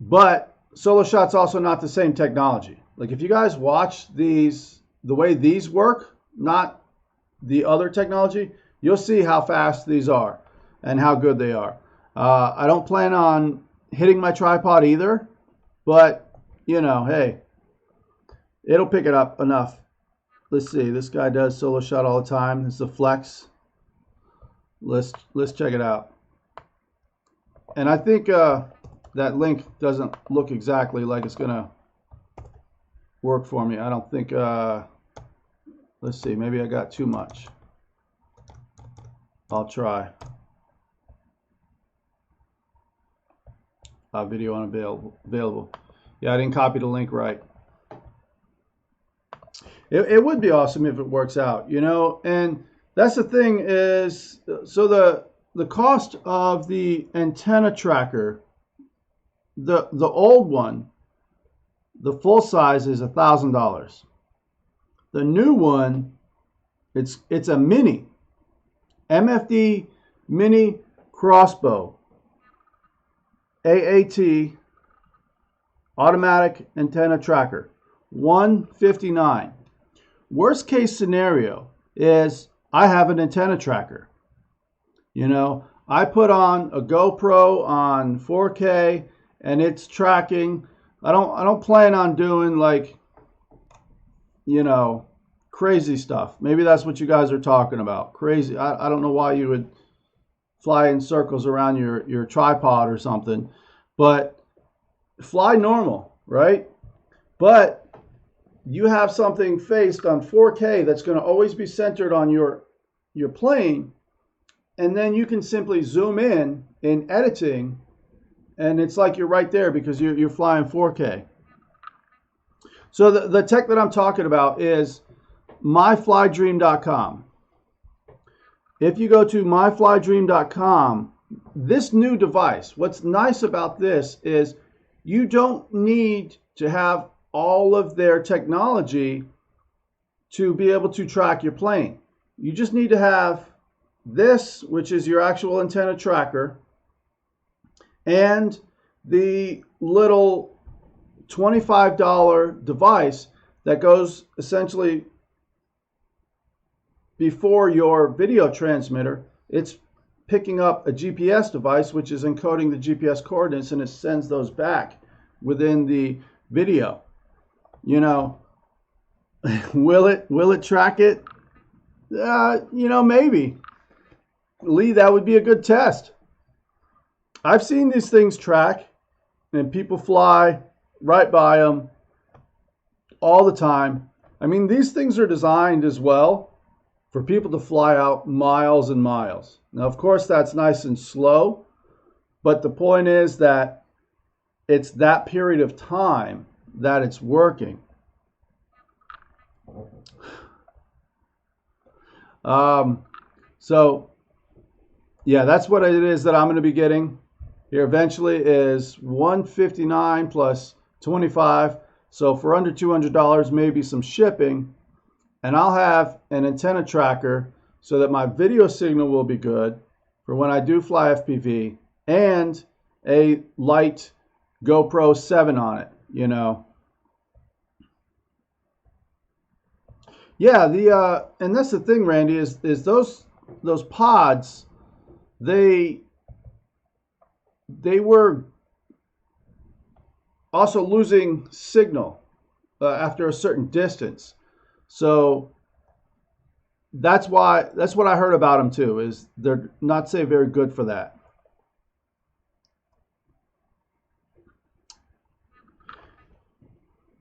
[SPEAKER 1] but solo shot's also not the same technology. Like if you guys watch these, the way these work, not the other technology, you'll see how fast these are and how good they are. I don't plan on hitting my tripod either, but you know, hey, it'll pick it up enough. Let's see, this guy does solo shot all the time. This is a flex. Let's check it out. And I think that link doesn't look exactly like it's gonna work for me. I don't think, let's see, maybe I got too much. I'll try. Video unavailable. Yeah, I didn't copy the link right. It would be awesome if it works out, you know, and that's the thing is, so the cost of the antenna tracker, the old one, the full size is $1,000. The new one, it's a mini, MFD mini crossbow, AAT, automatic antenna tracker, $159. Worst case scenario is I have an antenna tracker. You know, I put on a GoPro on 4K and it's tracking. I don't plan on doing like, you know, crazy stuff. Maybe that's what you guys are talking about. Crazy. I don't know why you would fly in circles around your tripod or something, but fly normal, right? But you have something faced on 4K that's going to always be centered on your plane, and then you can simply zoom in editing, and it's like you're right there because you're flying 4K. So the tech that I'm talking about is myflydream.com. If you go to myflydream.com, this new device, what's nice about this is you don't need to have all of their technology to be able to track your plane. You just need to have this, which is your actual antenna tracker, and the little $25 device that goes essentially before your video transmitter. It's picking up a GPS device, which is encoding the GPS coordinates, and it sends those back within the video. You know, will it track it? You know, maybe. Lee, that would be a good test. I've seen these things track, and people fly right by them all the time. I mean, these things are designed as well for people to fly out miles and miles. Now, of course, that's nice and slow, but the point is that it's that period of time that it's working. So yeah, that's what it is that I'm going to be getting. here eventually is $159 plus 25. So for under $200, maybe some shipping, and I'll have an antenna tracker so that my video signal will be good for when I do fly FPV, and a light GoPro 7 on it, you know. Yeah, and that's the thing, Randy, is those pods, they were also losing signal after a certain distance. So that's what I heard about them too, is they're not say very good for that.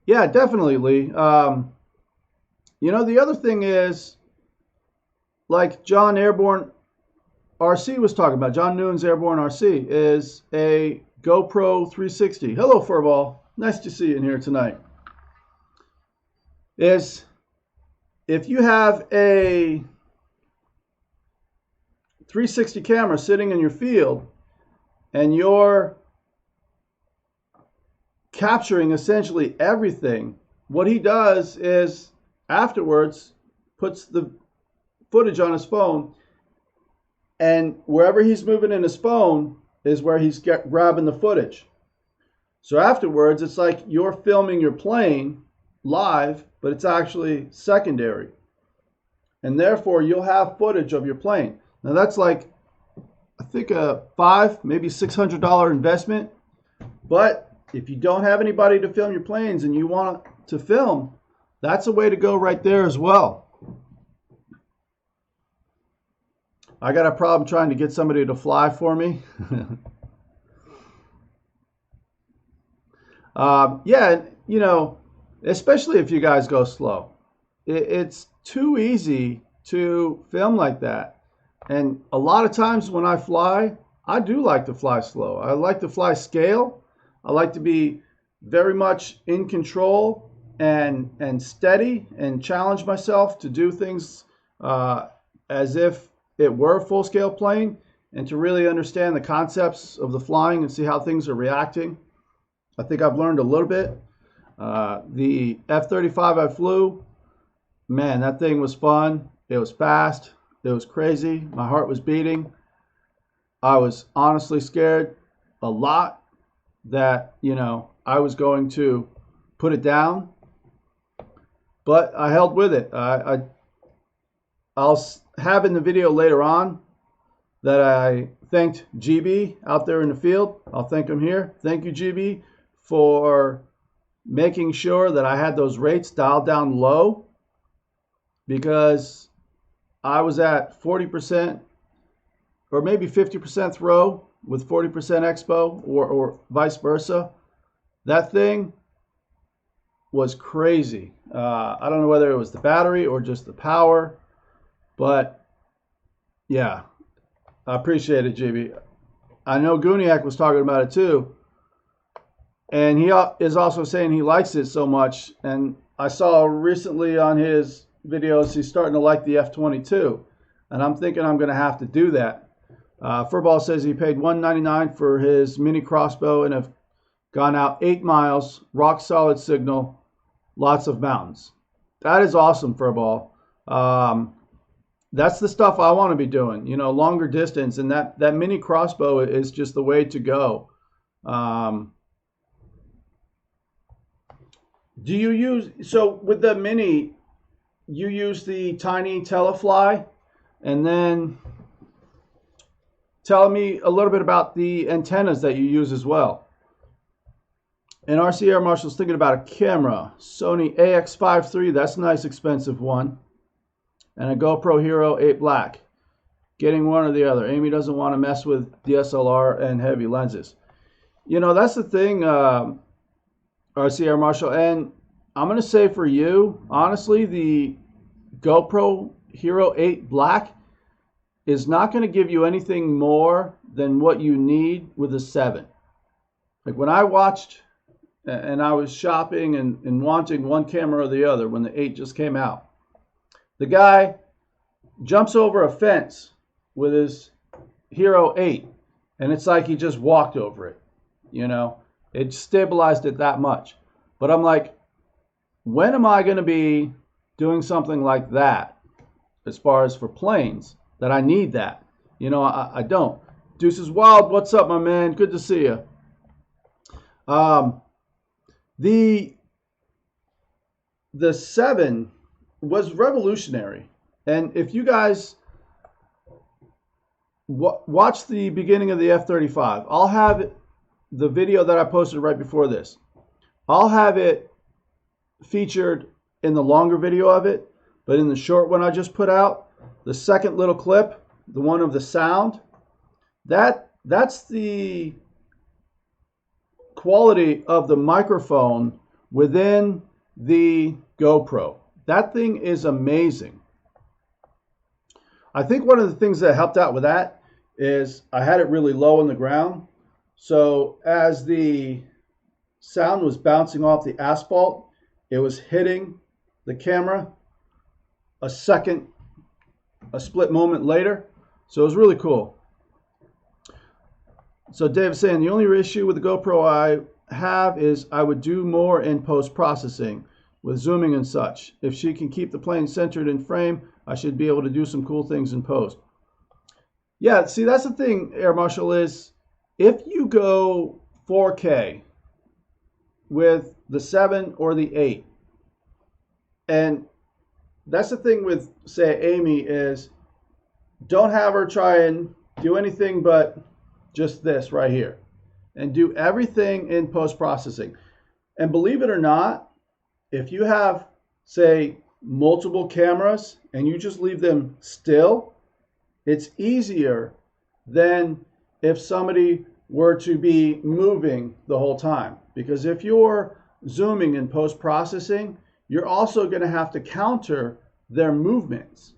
[SPEAKER 1] Yeah, definitely, Lee. You know, the other thing is, like John Airborne RC was talking about, John Noon's Airborne RC is a GoPro 360. Hello, Furball. Nice to see you in here tonight. Is if you have a 360 camera sitting in your field and you're capturing essentially everything, what he does is afterwards puts the footage on his phone, and wherever he's moving in his phone is where he's grabbing the footage. So afterwards, it's like you're filming your plane live, but it's actually secondary. And therefore, you'll have footage of your plane. Now that's like, I think a $500, maybe $600 investment. But if you don't have anybody to film your planes and you want to film, that's a way to go right there as well. I got a problem trying to get somebody to fly for me. Yeah, you know, especially if you guys go slow. It's too easy to film like that. And a lot of times when I fly, I do like to fly slow. I like to fly scale. I like to be very much in control and steady, and challenge myself to do things as if it were a full-scale plane, and to really understand the concepts of the flying and see how things are reacting. I think I've learned a little bit. The F-35 I flew, man, that thing was fun. It was fast. It was crazy. My heart was beating. I was honestly scared a lot that, you know, I was going to put it down, but I held with it. I'll have in the video later on that I thanked GB out there in the field. I'll thank him here. Thank you, GB, for making sure that I had those rates dialed down low, because I was at 40% or maybe 50% throw with 40% expo, or vice versa. That thing was crazy. I don't know whether it was the battery or just the power, but yeah, I appreciate it, GB. I know Guniak was talking about it too, and he is also saying he likes it so much. And I saw recently on his videos he's starting to like the F-22, and I'm thinking I'm going to have to do that. Furball says he paid $199 for his mini crossbow and have gone out 8 miles, rock solid signal, lots of mountains. That is awesome, Furball. That's the stuff I want to be doing, you know, longer distance, and that mini crossbow is just the way to go. Do you use, so with the mini, you use the tiny telefly, and then tell me a little bit about the antennas that you use as well. And RC Air Marshal's thinking about a camera, Sony AX5 III, that's a nice expensive one, and a GoPro Hero 8 Black. Getting one or the other. Amy doesn't want to mess with DSLR and heavy lenses. You know, that's the thing, RC Air Marshal, and I'm going to say for you, honestly, the GoPro Hero 8 Black is not going to give you anything more than what you need with a 7. Like when I watched and I was shopping and wanting one camera or the other when the 8 just came out, the guy jumps over a fence with his Hero 8 and it's like he just walked over it. It stabilized it that much. But I'm like, when am I going to be doing something like that as far as for planes that I need that? I don't. Deuces Wild, what's up, my man? Good to see you. The 7 was revolutionary. And if you guys watch the beginning of the F-35, I'll have the video that I posted right before this. I'll have it featured in the longer video of it, but in the short one I just put out, the second little clip, the one of the sound, that's the quality of the microphone within the GoPro. That thing is amazing. I think one of the things that helped out with that is I had it really low on the ground. So as the sound was bouncing off the asphalt, it was hitting the camera a split moment later. So it was really cool. So Dave's saying the only issue with the GoPro I have is I would do more in post-processing with zooming and such. If she can keep the plane centered in frame, I should be able to do some cool things in post. Yeah, see, that's the thing, Air Marshal, is if you go 4K with the 7 or the 8, and that's the thing with, say, Amy, is don't have her try and do anything but just this right here, and do everything in post-processing. And believe it or not, if you have, say, multiple cameras and you just leave them still, it's easier than if somebody were to be moving the whole time. Because if you're zooming in post-processing, you're also going to have to counter their movements.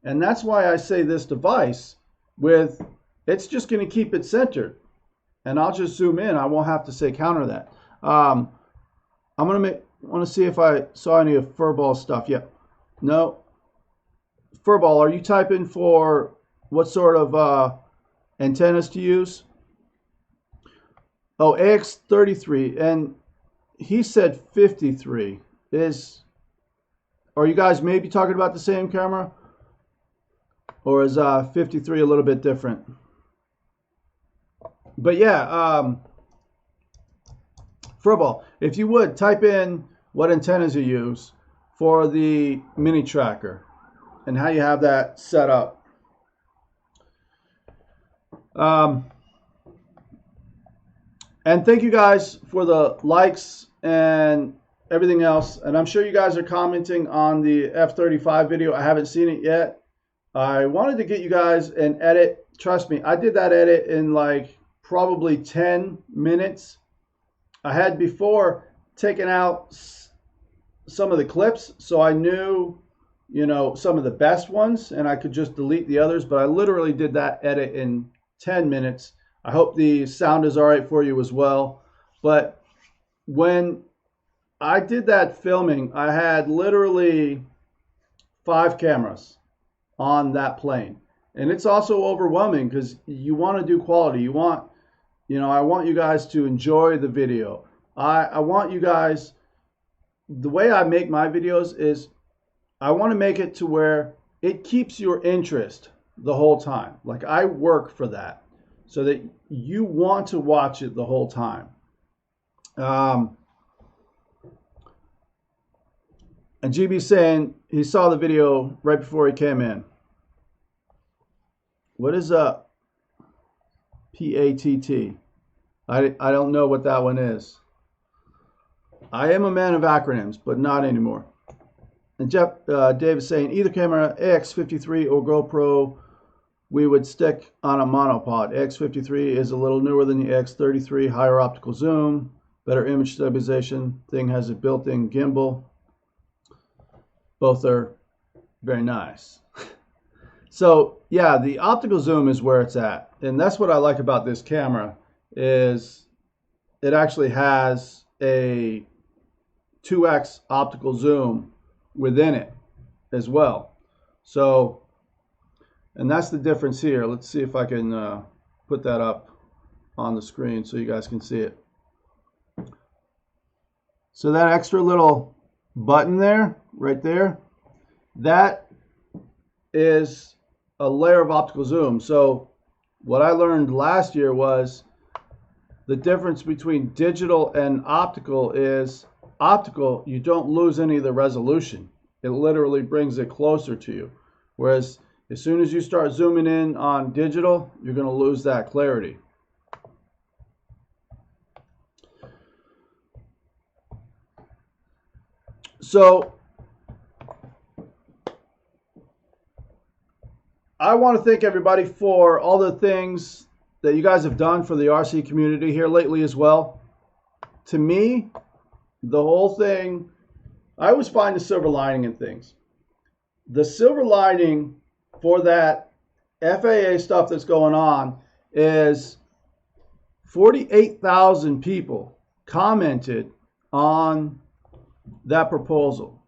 [SPEAKER 1] And that's why I say this device it's just going to keep it centered. And I'll just zoom in. I won't have to say counter that. I'm going to want to see if I saw any of Furball stuff. Yeah. No. Furball, are you typing for what sort of antennas to use? Oh, AX33. And he said 53. Are you guys maybe talking about the same camera? Or is 53 a little bit different? But yeah, Furball, if you would, type in what antennas you use for the mini tracker and how you have that set up. And thank you guys for the likes and everything else. And I'm sure you guys are commenting on the F-35 video. I haven't seen it yet. I wanted to get you guys an edit. Trust me, I did that edit in like probably 10 minutes. I had before taken out some of the clips, so I knew, some of the best ones, and I could just delete the others, but I literally did that edit in 10 minutes. I hope the sound is all right for you as well. But when I did that filming, I had literally 5 cameras on that plane. And it's also overwhelming because you want to do quality. I want you guys to enjoy the video. I want you guys, the way I make my videos is I want to make it to where it keeps your interest the whole time. Like I work for that so that you want to watch it the whole time. And GB saying he saw the video right before he came in. What is up? PATT. I don't know what that one is. I am a man of acronyms, but not anymore. And Dave is saying either camera, AX53 or GoPro, we would stick on a monopod. AX53 is a little newer than the AX33, higher optical zoom, better image stabilization. Thing has a built-in gimbal. Both are very nice. So yeah, the optical zoom is where it's at. And that's what I like about this camera is it actually has a 2x optical zoom within it as well. So, and that's the difference here. Let's see if I can put that up on the screen so you guys can see it. So that extra little button there, right there, that is a layer of optical zoom. So what I learned last year was the difference between digital and optical is optical, you don't lose any of the resolution. It literally brings it closer to you. Whereas as soon as you start zooming in on digital, you're going to lose that clarity. So I want to thank everybody for all the things that you guys have done for the RC community here lately as well. To me, the whole thing, I always find a silver lining in things. The silver lining for that FAA stuff that's going on is 48,000 people commented on that proposal.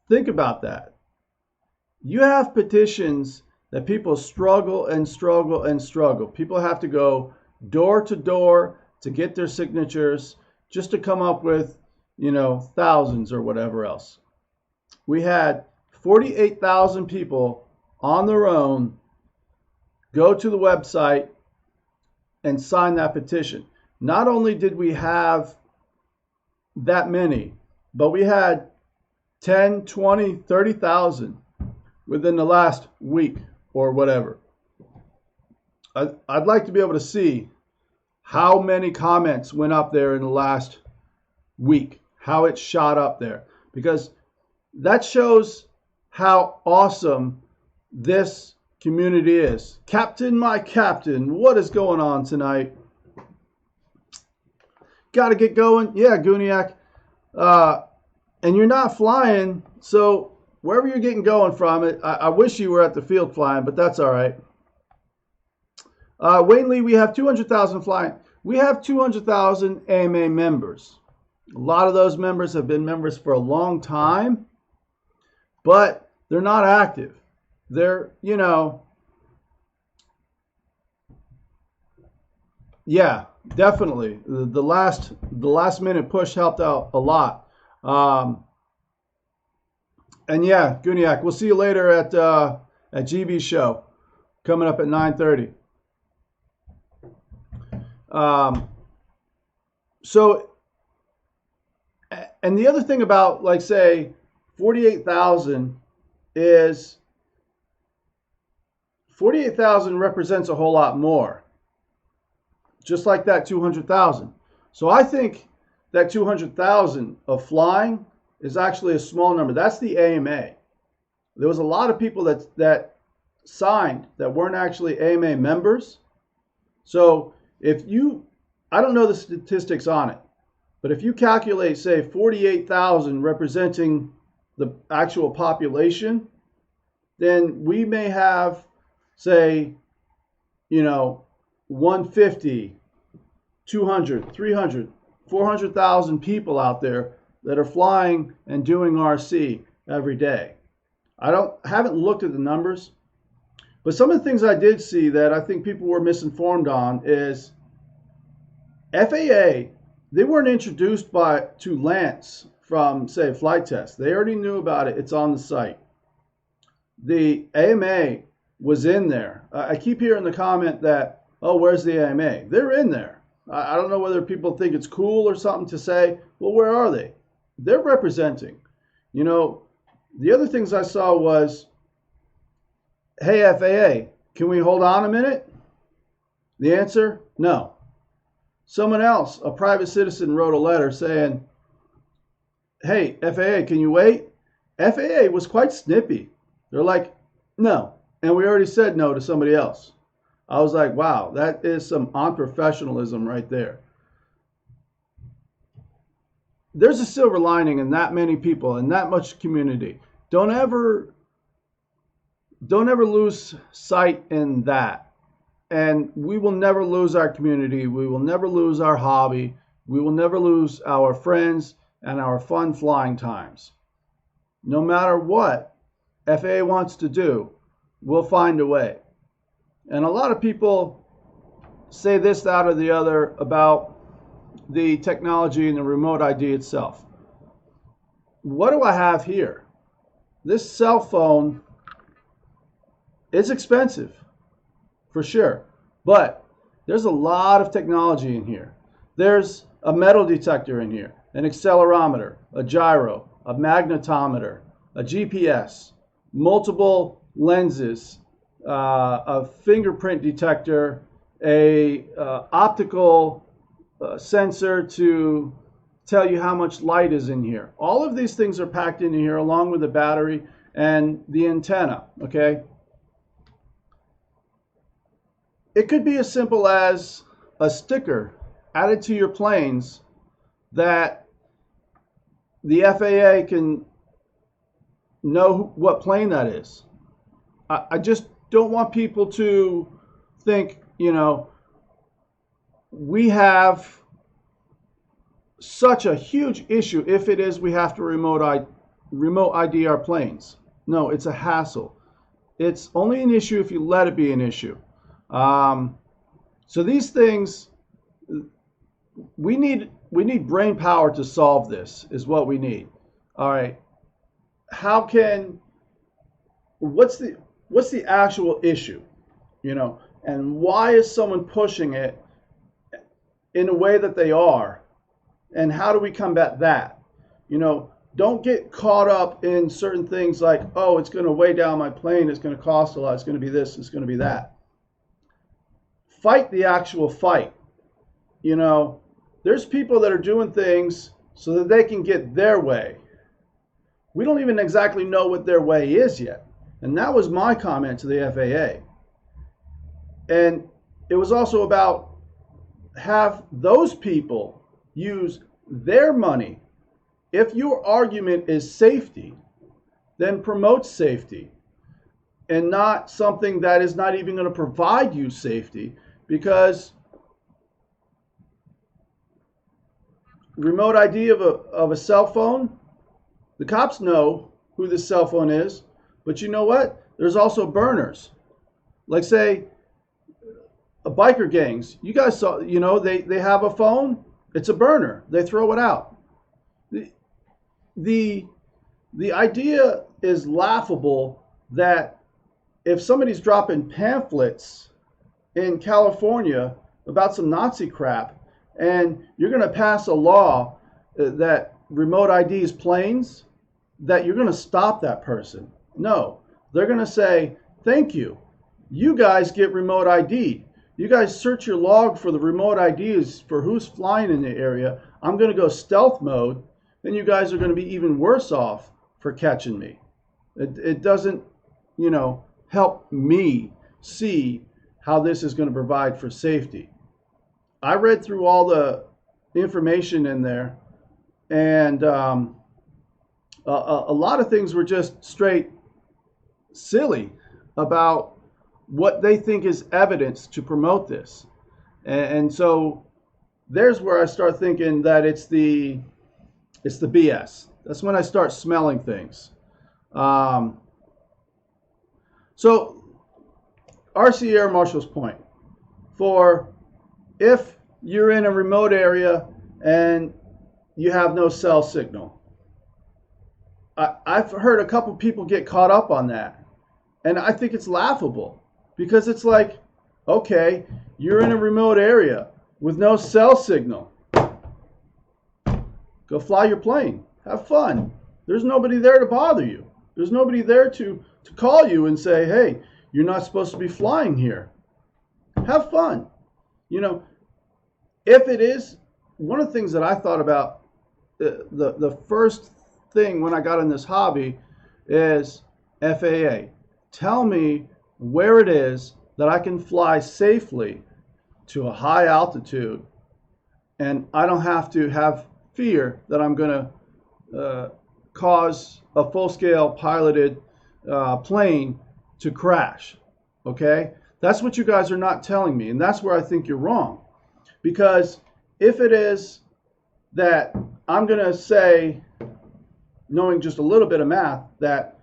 [SPEAKER 1] Think about that. You have petitions that people struggle and struggle and struggle. People have to go door to door to get their signatures just to come up with, thousands or whatever else. We had 48,000 people on their own go to the website and sign that petition. Not only did we have that many, but we had 10, 20, 30,000 within the last week or whatever. I'd like to be able to see how many comments went up there in the last week, how it shot up there, because that shows how awesome this community is. Captain, my captain, what is going on tonight? Got to get going. Yeah, Guniak. And you're not flying, so wherever you're getting going from, I wish you were at the field flying, but that's all right. Wayne Lee, we have 200,000 flying. We have 200,000 AMA members. A lot of those members have been members for a long time, but they're not active. They're, yeah, definitely. The last minute push helped out a lot. And yeah, Guniak, we'll see you later at GB's show coming up at 9:30. So, and the other thing about, like, say, 48,000 is 48,000 represents a whole lot more, just like that 200,000. So I think that 200,000 of flying is actually a small number. That's the AMA. There was a lot of people that signed that weren't actually AMA members. So if you, I don't know the statistics on it, but if you calculate, say, 48,000 representing the actual population, then we may have, say, 150, 200, 300, 400,000 people out there that are flying and doing RC every day. Haven't looked at the numbers, but some of the things I did see that I think people were misinformed on is FAA, they weren't introduced to Lance from, say, flight test. They already knew about it. It's on the site. The AMA was in there. I keep hearing the comment that, oh, where's the AMA? They're in there. I don't know whether people think it's cool or something to say, well, where are they? They're representing. The other things I saw was, hey, FAA, can we hold on a minute? The answer, no. Someone else, a private citizen, wrote a letter saying, hey, FAA, can you wait? FAA was quite snippy. They're like, no. And we already said no to somebody else. I was like, wow, that is some unprofessionalism right there. There's a silver lining in that many people and that much community. Don't ever lose sight in that. And we will never lose our community. We will never lose our hobby. We will never lose our friends and our fun flying times. No matter what FAA wants to do, we'll find a way. And a lot of people say this, that, or the other about the technology and the remote ID itself. What do I have here? This cell phone is expensive, for sure, but there's a lot of technology in here. There's a metal detector in here, an accelerometer, a gyro, a magnetometer, a GPS, multiple lenses, a fingerprint detector, a optical sensor to tell you how much light is in here. All of these things are packed in here along with the battery and the antenna, okay? It could be as simple as a sticker added to your planes that the FAA can know what plane that is. I just don't want people to think, we have such a huge issue if it is we have to remote ID our planes. No, it's a hassle. It's only an issue if you let it be an issue. So these things, we need brain power to solve this, is what we need. All right. What's the actual issue? And why is someone pushing it in a way that they are? And how do we combat that? Don't get caught up in certain things like, oh, it's going to weigh down my plane, it's going to cost a lot, it's going to be this, it's going to be that. Fight the actual fight. There's people that are doing things so that they can get their way. We don't even exactly know what their way is yet. And that was my comment to the FAA. And it was also about have those people use their money. If your argument is safety, then promote safety and not something that is not even going to provide you safety, because remote ID of a cell phone, the cops know who this cell phone is, but you know what? There's also burners. Like, say, biker gangs. You guys saw, they have a phone. It's a burner. They throw it out. The idea is laughable that if somebody's dropping pamphlets in California about some Nazi crap, and you're going to pass a law that remote IDs planes, that you're going to stop that person. No, they're going to say, thank you. You guys get remote ID. You guys search your log for the remote IDs for who's flying in the area. I'm going to go stealth mode, and you guys are going to be even worse off for catching me. It doesn't, help me see how this is going to provide for safety. I read through all the information in there, and a lot of things were just straight silly about what they think is evidence to promote this. And so there's where I start thinking that it's the BS. That's when I start smelling things. So RC Air Marshal's point, for if you're in a remote area and you have no cell signal, I've heard a couple people get caught up on that. And I think it's laughable, because it's like, okay, you're in a remote area with no cell signal. Go fly your plane. Have fun. There's nobody there to bother you. There's nobody there to call you and say, hey, you're not supposed to be flying here. Have fun. If it is, one of the things that I thought about, the first thing when I got in this hobby is FAA. Tell me where it is that I can fly safely to a high altitude, and I don't have to have fear that I'm going to cause a full-scale piloted plane to crash. Okay? That's what you guys are not telling me, and that's where I think you're wrong. Because if it is that I'm going to say, knowing just a little bit of math, that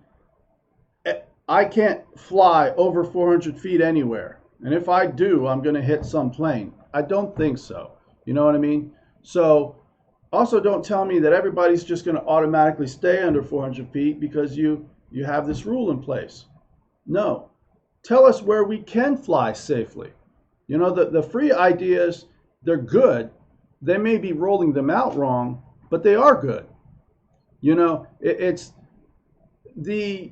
[SPEAKER 1] I can't fly over 400 feet anywhere, And if I do, I'm going to hit some plane. I don't think so. You know what I mean? So also don't tell me that everybody's just going to automatically stay under 400 feet because you have this rule in place. No. Tell us where we can fly safely. You know, the free ideas, they're good. They may be rolling them out wrong, but they are good. You know, it's the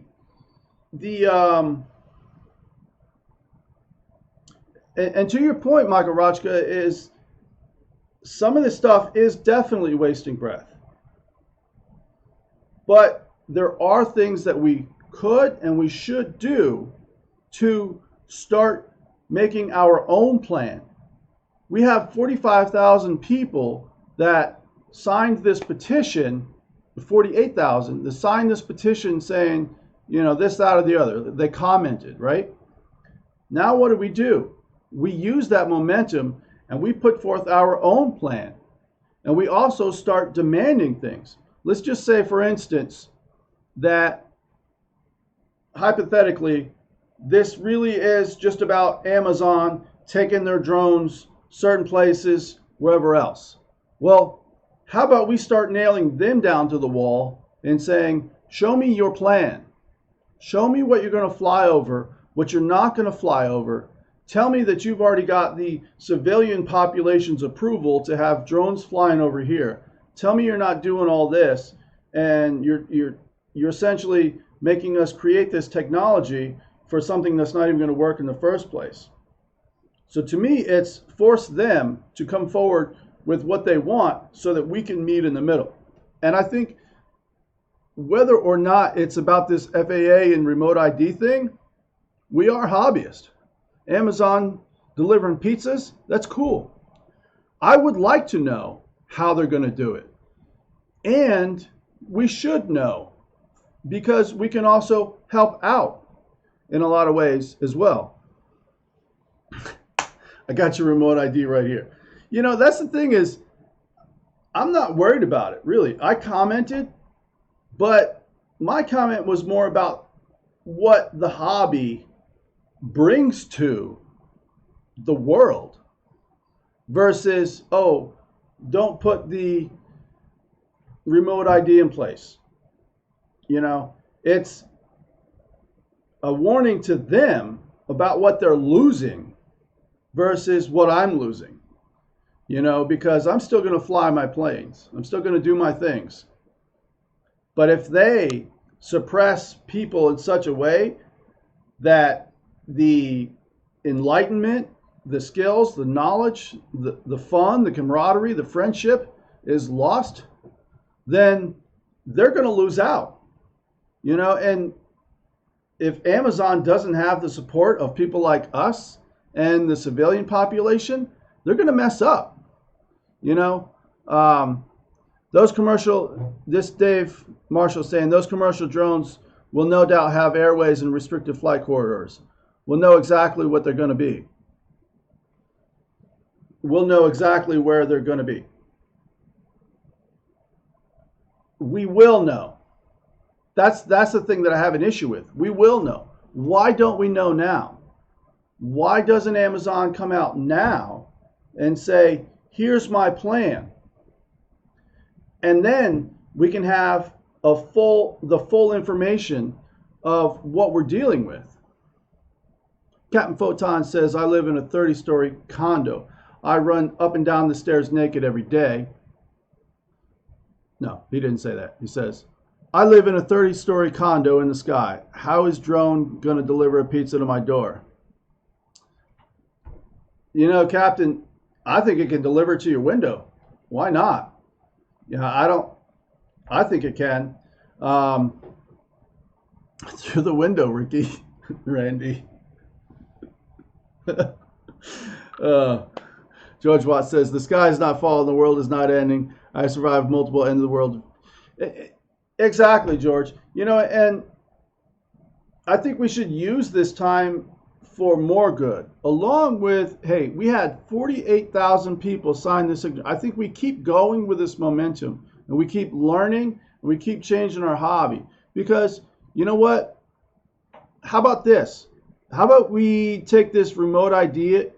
[SPEAKER 1] and to your point, Michael Rochka, is some of this stuff is definitely wasting breath. But there are things that we could and we should do to start making our own plan. We have 45,000 people that signed this petition, 48,000 that signed this petition saying, you know, this, that, or the other. They commented, right? Now what do? We use that momentum and we put forth our own plan. And we also start demanding things. Let's just say, for instance, that hypothetically, this really is just about Amazon taking their drones certain places, wherever else. Well, how about we start nailing them down to the wall and saying, show me your plan. Show me what you're going to fly over, what you're not going to fly over. Tell me that you've already got the civilian population's approval to have drones flying over here. Tell me you're not doing all this, and you're essentially making us create this technology for something that's not even going to work in the first place. So to me, it's force them to come forward with what they want so that we can meet in the middle. And I think whether or not it's about this FAA and remote ID thing, we are hobbyists. Amazon delivering pizzas, that's cool. I would like to know how they're going to do it. And we should know, because we can also help out in a lot of ways as well. I got your remote ID right here. You know, that's the thing is, I'm not worried about it, really. I commented, but my comment was more about what the hobby brings to the world versus, oh, don't put the remote ID in place. You know, it's a warning to them about what they're losing versus what I'm losing. You know, because I'm still going to fly my planes. I'm still going to do my things. But if they suppress people in such a way that the enlightenment, the skills, the knowledge, the fun, the camaraderie, the friendship is lost, then they're going to lose out. You know, and if Amazon doesn't have the support of people like us and the civilian population, they're going to mess up. You know, those commercial, this Dave Marshall saying, those commercial drones will no doubt have airways and restricted flight corridors. We'll know exactly what they're going to be. We'll know exactly where they're going to be. We will know. That's the thing that I have an issue with. We will know. Why don't we know now? Why doesn't Amazon come out now and say, here's my plan? And then we can have the full information of what we're dealing with. Captain Photon says, I live in a 30-story condo. I run up and down the stairs naked every day. No, he didn't say that. He says, I live in a 30-story condo in the sky. How is drone going to deliver a pizza to my door? You know, Captain, I think it can deliver to your window. Why not? Yeah, I think it can. Through the window, Ricky, Randy. George Watts says, the sky is not falling, the world is not ending. I survived multiple ends of the world. Exactly, George. You know, and I think we should use this time for more good. Along with, hey, we had 48,000 people sign this. I think we keep going with this momentum, and we keep learning, and we keep changing our hobby. Because, you know what? How about this? how about we take this remote ID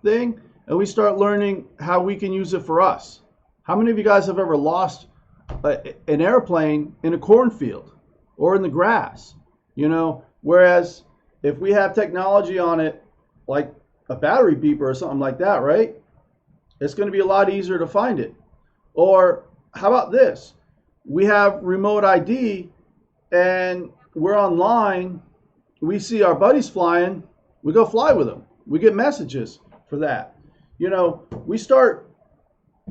[SPEAKER 1] thing, and we start learning how we can use it for us? How many of you guys have ever lost an airplane in a cornfield or in the grass? You know, whereas if we have technology on it, like a battery beeper or something like that, right? It's going to be a lot easier to find it. Or how about this? We have remote ID and we're online. We see our buddies flying. We go fly with them. We get messages for that. You know, we start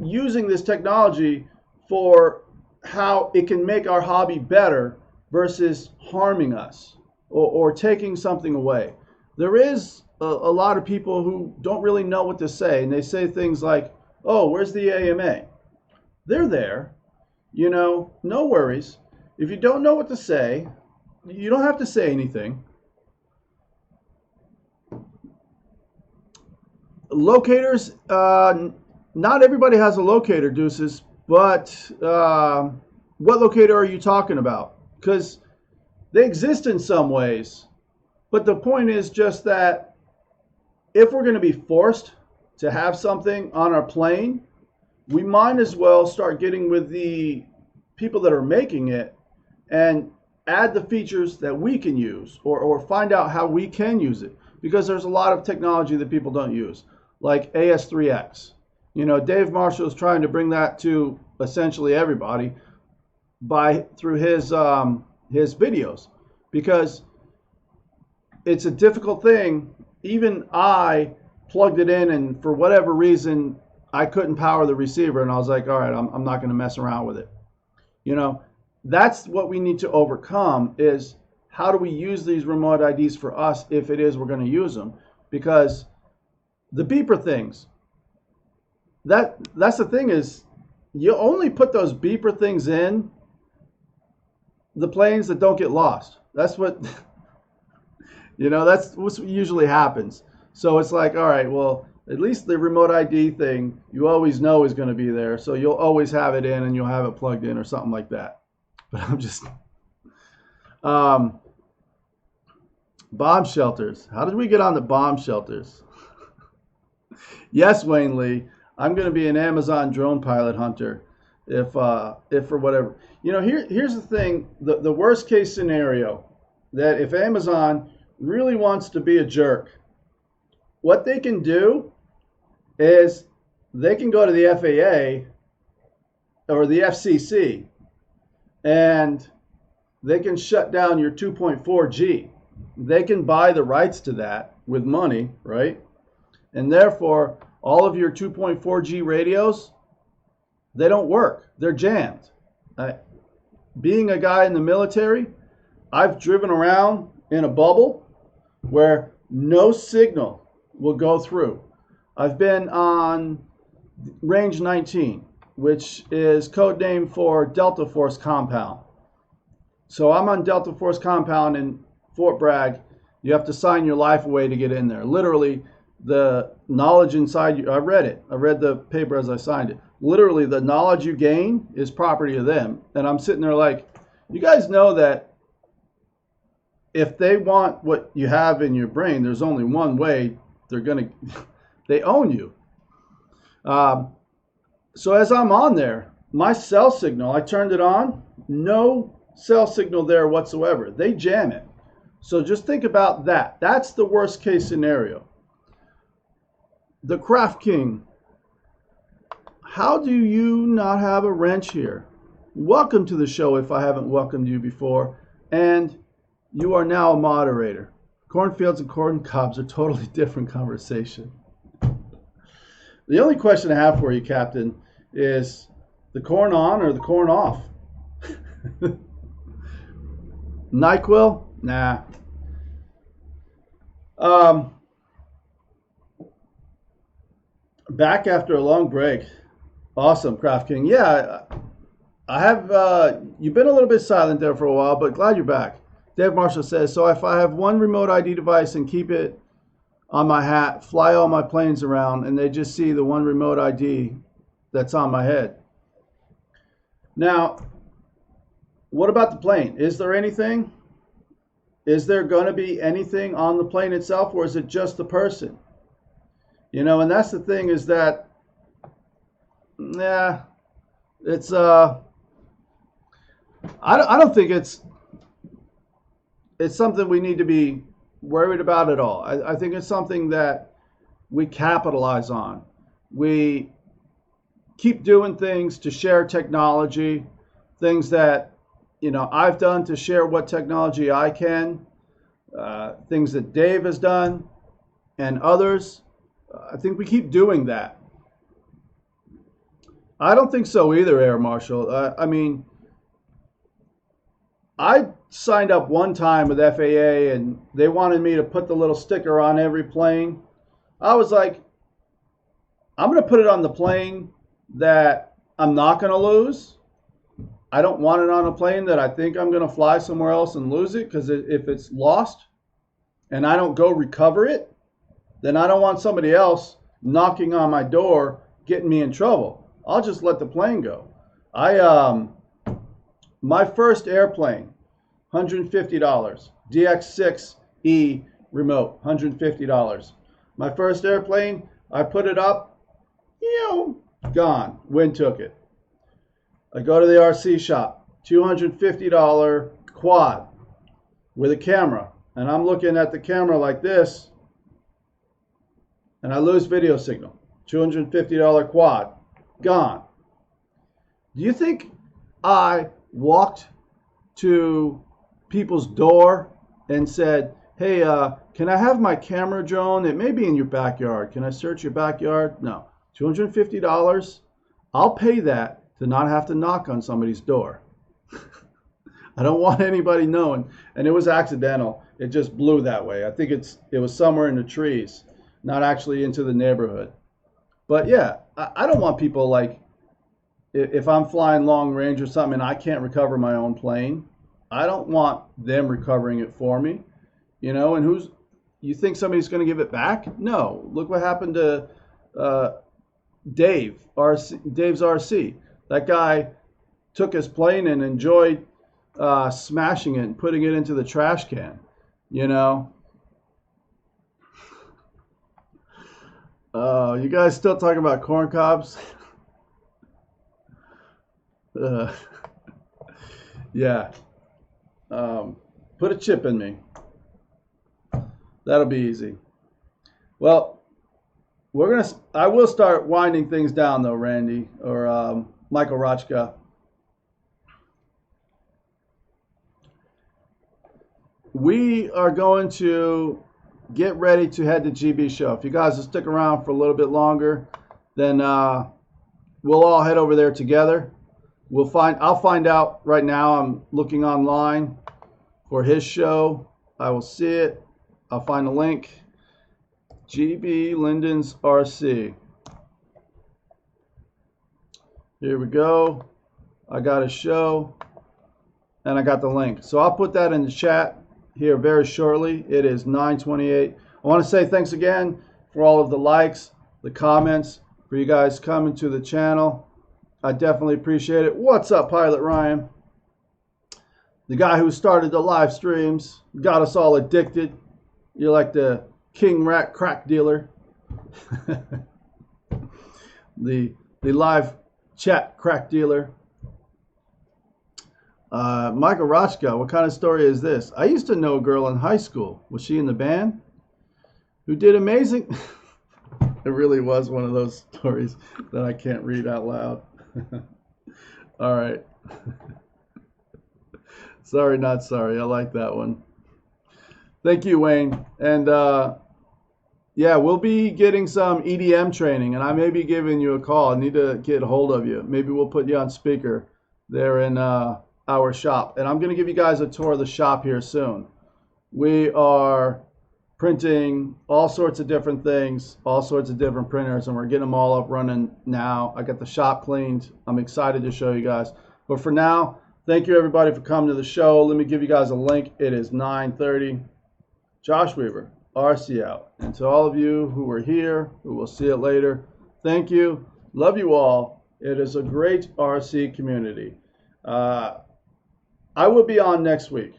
[SPEAKER 1] using this technology for how it can make our hobby better versus harming us or taking something away. There is a lot of people who don't really know what to say, and they say things like, oh, where's the AMA? They're there, you know, no worries. If you don't know what to say, you don't have to say anything. Locators, not everybody has a locator, Deuces, but what locator are you talking about? Because they exist in some ways, but the point is just that if we're going to be forced to have something on our plane, we might as well start getting with the people that are making it and add the features that we can use, or find out how we can use it, because there's a lot of technology that people don't use, like AS3X. You know, Dave Marshall is trying to bring that to essentially everybody through his videos, because it's a difficult thing. Even I plugged it in, and for whatever reason, I couldn't power the receiver, and I was like, all right, I'm not going to mess around with it. You know, that's what we need to overcome, is how do we use these remote IDs for us if it is we're going to use them? Because the beeper things, that's the thing, is you only put those beeper things in the planes that don't get lost. That's what, you know, that's what usually happens. So it's like, all right, well, at least the remote ID thing, you always know is going to be there. So you'll always have it in, and you'll have it plugged in or something like that. But I'm just, bomb shelters. How did we get on the bomb shelters? Yes, Wayne Lee, I'm going to be an Amazon drone pilot hunter if for whatever. You know, here's the thing, the worst case scenario, that if Amazon really wants to be a jerk, what they can do is they can go to the FAA or the FCC, and they can shut down your 2.4G. They can buy the rights to that with money, right? And therefore, all of your 2.4G radios, they don't work. They're jammed. Being a guy in the military, I've driven around in a bubble where no signal will go through. I've been on range 19, which is code name for Delta Force Compound. So I'm on Delta Force Compound in Fort Bragg. You have to sign your life away to get in there. Literally, the knowledge inside you, I read it. I read the paper as I signed it. Literally, the knowledge you gain is property of them. And I'm sitting there like, you guys know that if they want what you have in your brain, there's only one way they're going to, they own you. So as I'm on there, my cell signal, I turned it on, no cell signal there whatsoever. They jam it. So just think about that. That's the worst case scenario. The Craft King, how do you not have a wrench here? Welcome to the show if I haven't welcomed you before. And you are now a moderator. Cornfields and corn cobs are totally different conversation. The only question I have for you, Captain, is the corn on or the corn off? NyQuil? Nah. Back after a long break. Awesome, Craft King. Yeah, I have. You've been a little bit silent there for a while, but glad you're back. Dave Marshall says, so if I have one remote ID device and keep it on my hat, fly all my planes around, and they just see the one remote ID that's on my head. Now, what about the plane? Is there anything? is there going to be anything on the plane itself, or is it just the person? You know, and that's the thing, is that, yeah, it's I don't think it's something we need to be worried about at all. I think it's something that we capitalize on. We keep doing things to share technology, things that, you know, I've done to share what technology I can, things that Dave has done and others. I think we keep doing that. I don't think so either, Air Marshal. I mean, I signed up one time with FAA and they wanted me to put the little sticker on every plane. I was like, I'm going to put it on the plane that I'm not going to lose. I don't want it on a plane that I think I'm going to fly somewhere else and lose it, because if it's lost and I don't go recover it, then I don't want somebody else knocking on my door getting me in trouble. I'll just let the plane go. My first airplane, $150. DX6E remote, $150. My first airplane, I put it up, gone. Wind took it. I go to the RC shop, $250 quad with a camera, and I'm looking at the camera like this, and I lose video signal. $250 quad, gone. Do you think I walked to people's door and said, hey, can I have my camera drone? It may be in your backyard. Can I search your backyard? No. $250. I'll pay that to not have to knock on somebody's door. I don't want anybody knowing. And it was accidental. It just blew that way. I think it was somewhere in the trees, not actually into the neighborhood. But yeah, I don't want people, like, if I'm flying long range or something and I can't recover my own plane, I don't want them recovering it for me. You know, and you think somebody's going to give it back? No. Look what happened to Dave's RC. That guy took his plane and enjoyed smashing it and putting it into the trash can. You know. You guys still talking about corn cobs? Yeah. Put a chip in me. That'll be easy. Well, I will start winding things down though, Randy, or Michael Rochka. We are going to get ready to head to GB show. If you guys will stick around for a little bit longer, then we'll all head over there together. I'll find out right now. I'm looking online for his show. I will see it. I'll find a link. GB Linden's RC. Here we go. I got a show and I got the link. So I'll put that in the chat here very shortly. It is 9:28. I want to say thanks again for all of the likes, the comments, for you guys coming to the channel. I definitely appreciate it. What's up, Pilot Ryan? The guy who started the live streams, got us all addicted. You're like the king rat crack dealer. the live chat crack dealer. Michael Rochka, what kind of story is this? I used to know a girl in high school. Was she in the band? Who did amazing? It really was one of those stories that I can't read out loud. All right. Sorry, not sorry. I like that one. Thank you, Wayne. And yeah, we'll be getting some EDM training, and I may be giving you a call. I need to get a hold of you. Maybe we'll put you on speaker there in our shop. And I'm going to give you guys a tour of the shop here soon. We are printing all sorts of different things, all sorts of different printers, and we're getting them all up running now. I got the shop cleaned. I'm excited to show you guys. But for now, thank you everybody for coming to the show. Let me give you guys a link. It is 9:30. Josh Weaver, RC out. And to all of you who were here, who will see it later, thank you. Love you all. It is a great RC community. I will be on next week.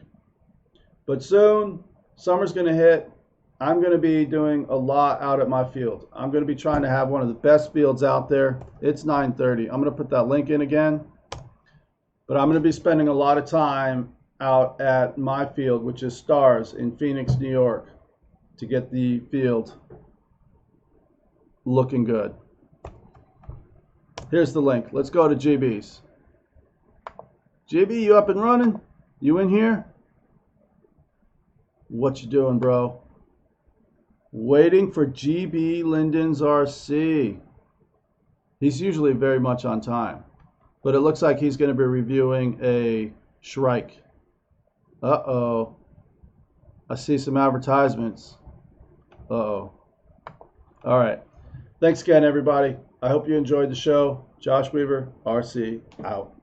[SPEAKER 1] But soon, summer's going to hit. I'm going to be doing a lot out at my field. I'm going to be trying to have one of the best fields out there. It's 9:30. I'm going to put that link in again. But I'm going to be spending a lot of time out at my field, which is Stars in Phoenix, New York, to get the field looking good. Here's the link. Let's go to GB's. GB, you up and running? You in here? What you doing, bro? Waiting for GB Linden's RC. He's usually very much on time. But it looks like he's going to be reviewing a Shrike. Uh-oh. I see some advertisements. Uh-oh. All right. Thanks again, everybody. I hope you enjoyed the show. Josh Weaver, RC, out.